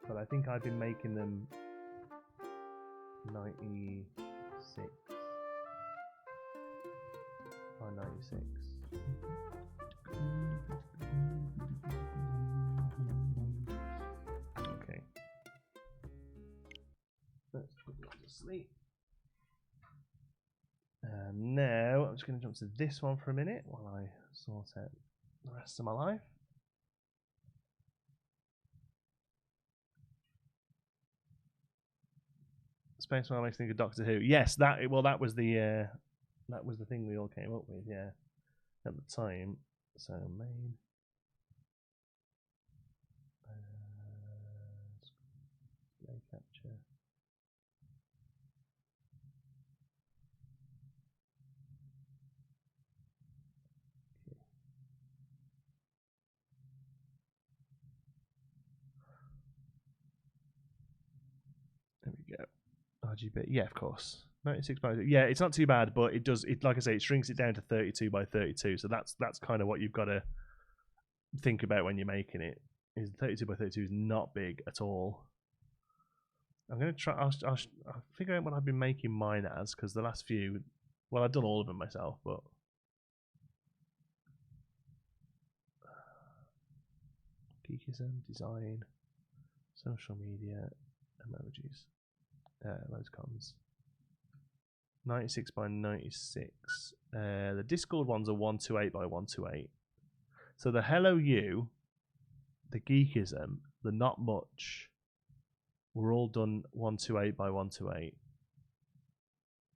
but I think I've been making them 96 by 96. Okay. Let's put it to sleep. And now I'm just going to jump to this one for a minute while I sort out the rest of my life. Space Whale makes me think of Doctor Who. Yes, that was the thing we all came up with, yeah, at the time. So main display capture. Okay. There we go. RGB, yeah, of course. 96 by yeah, it's not too bad, but it like I say, it shrinks it down to 32 by 32. So that's kind of what you've got to think about when you're making it. Is 32 by 32 is not big at all. I'm gonna try. I'll figure out what I've been making mine as, because the last few, well, I've done all of them myself, but Geekism, design, social media, emojis. Loads comes 96 by 96. The Discord ones are 128 by 128. So the Hello You, the Geekism, the Not Much were all done 128 by 128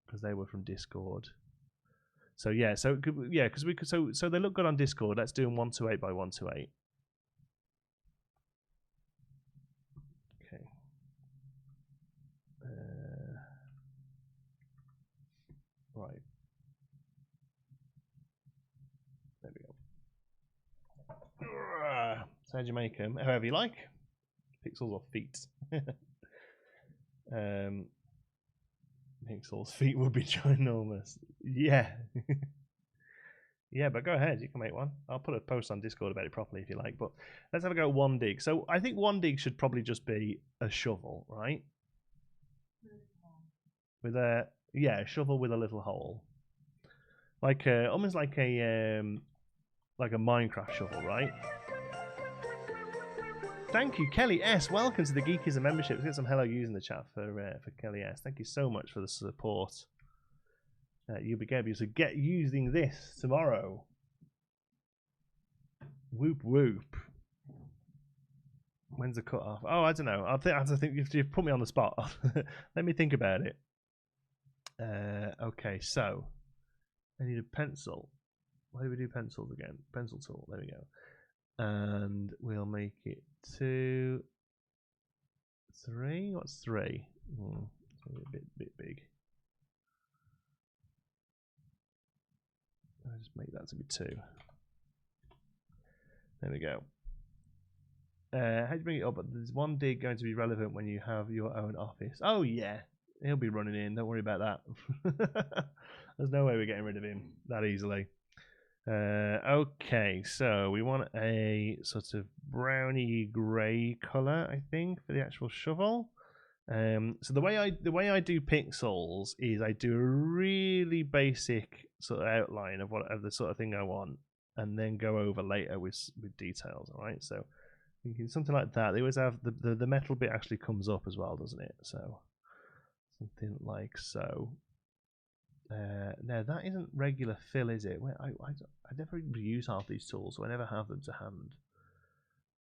because they were from Discord. So yeah, because we could. So they look good on Discord. Let's do them 128 by 128. Okay. Right. There we go. So how'd you make them? However you like. Pixels or feet. Pixels, feet would be ginormous. Yeah. Yeah, but go ahead. You can make one. I'll put a post on Discord about it properly if you like. But let's have a go at one dig. So I think one dig should probably just be a shovel, right? With a shovel with a little hole, like almost like a Minecraft shovel, right? Thank you, Kelly S. Welcome to the Geekism membership. Let's get some hello yous in the chat for Kelly S. Thank you so much for the support. You'll be able to get using this tomorrow. Whoop whoop. When's the cut off? Oh, I don't know. I have to think. You've put me on the spot. Let me think about it. Okay, so I need a pencil. Why do we do pencils again? Pencil tool. There we go. And we'll make it 2, 3. What's 3? A bit big. I'll just make that to be 2. There we go. How do you bring it up? There's one dig going to be relevant when you have your own office. Oh yeah, he'll be running in. Don't worry about that. There's no way we're getting rid of him that easily. Okay, so we want a sort of browny grey colour, I think, for the actual shovel. So the way I do pixels is I do a really basic sort of outline of the sort of thing I want, and then go over later with details. All right, so thinking something like that. They always have the metal bit actually comes up as well, doesn't it? So something like so. No, that isn't regular fill, is it? I never use half these tools, so I never have them to hand.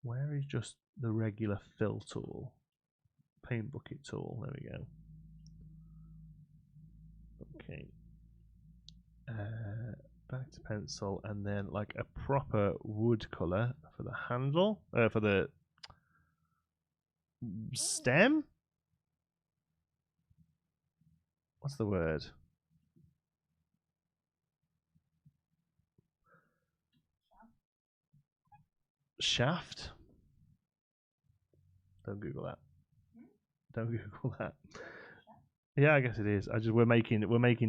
Where is just the regular fill tool? Paint bucket tool. There we go. Okay. Back to pencil, and then like a proper wood color for the handle, for the stem. What's the word? Shaft. Don't Google that. Don't Google that. Yeah, I guess it is. We're making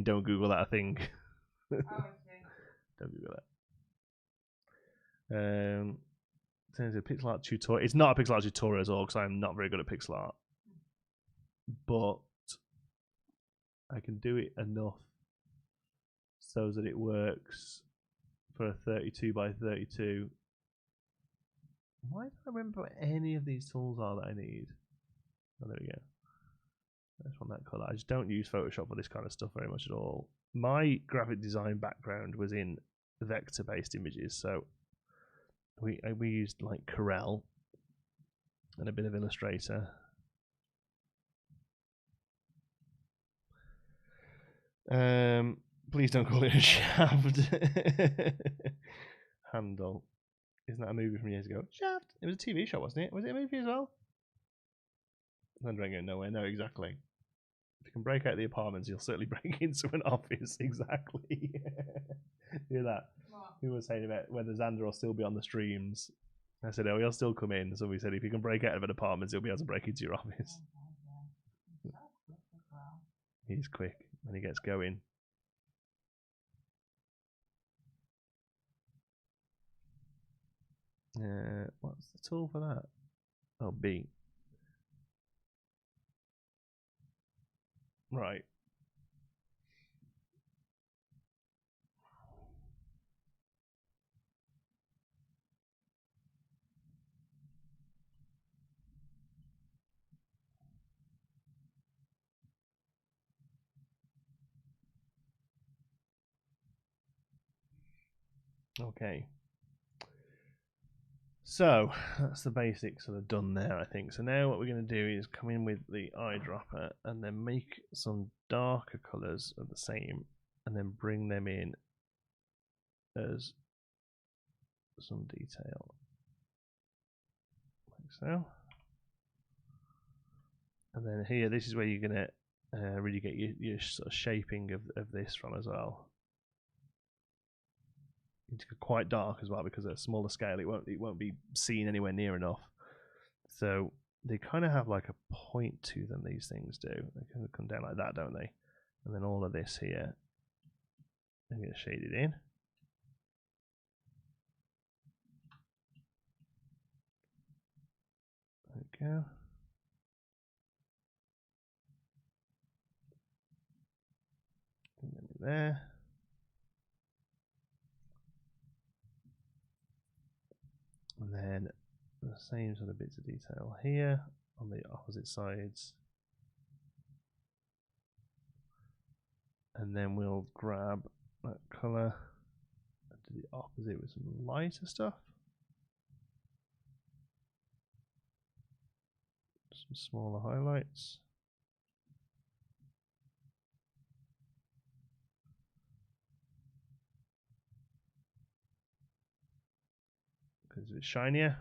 don't Google that a thing. Oh, I see. Don't Google that. Turns a pixel art tutorial. It's not a pixel art tutorial at all because I'm not very good at pixel art, but I can do it enough so that it works for a 32 by 32. Why don't I remember what any of these tools are that I need? Oh, there we go. I just want that colour. I just don't use Photoshop for this kind of stuff very much at all. My graphic design background was in vector-based images, so we used like Corel and a bit of Illustrator. Please don't call it a shaft. Handle. Isn't that a movie from years ago? Shaft. It was a TV show, wasn't it? Was it a movie as well? Thunder ain't going nowhere. No, exactly. If you can break out the apartments, you'll certainly break into an office. Exactly. Hear that? What? Who was saying about whether Xander will still be on the streams? I said, oh, he'll still come in. So we said, if you can break out of an apartment, he'll be able to break into your office. So quick as well. He's quick when he gets going. What's the tool for that? Oh, B. Right. Okay. So that's the basics sort of done there, I think. So now what we're going to do is come in with the eyedropper and then make some darker colours of the same, and then bring them in as some detail, like so. And then here, this is where you're going to really get your sort of shaping of this from as well. It's quite dark as well because at a smaller scale it won't be seen anywhere near enough. So they kind of have like a point to them. These things do. They kind of come down like that, don't they? And then all of this here, I'm going to shade it in. There we go. And then there. And then the same sort of bits of detail here on the opposite sides. And then we'll grab that colour and do the opposite with some lighter stuff. Some smaller highlights. Because it's a bit shinier.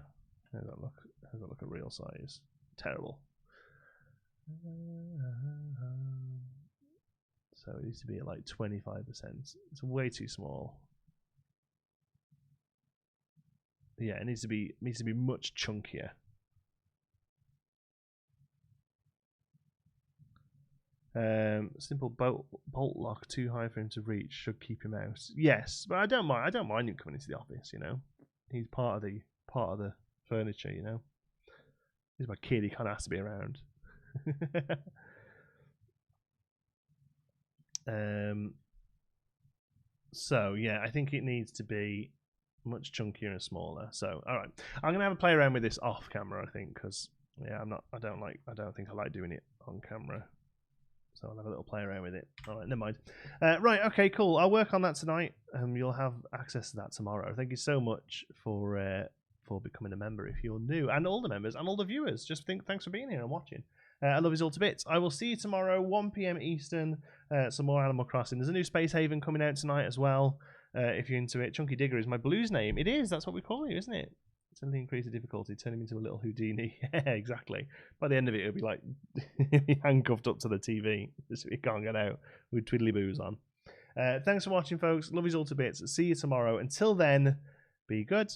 How does that look at real size? Terrible. So it needs to be at like 25%. It's way too small. Yeah, it needs to be much chunkier. Simple bolt lock too high for him to reach should keep him out. Yes, but I don't mind him coming into the office. You know, he's part of the furniture. You know, he's my kid. He kind of has to be around. So yeah, I think it needs to be much chunkier and smaller. So all right, I'm gonna have a play around with this off camera. I think because yeah, I don't think I like doing it on camera. So I'll have a little play around with it. All right, never mind. Right, okay, cool. I'll work on that tonight. You'll have access to that tomorrow. Thank you so much for becoming a member if you're new, and all the members and all the viewers. Thanks for being here and watching. I love you all to bits. I will see you tomorrow, 1 PM Eastern. Some more Animal Crossing. There's a new Space Haven coming out tonight as well. If you're into it, Chunky Digger is my blues name. It is. That's what we call you, isn't it? Suddenly increase the difficulty, turn him into a little Houdini. Yeah, exactly. By the end of it, it'll be like handcuffed up to the TV so he can't get out with twiddly boos on. Thanks for watching, folks. Love you all to bits. See you tomorrow. Until then, be good.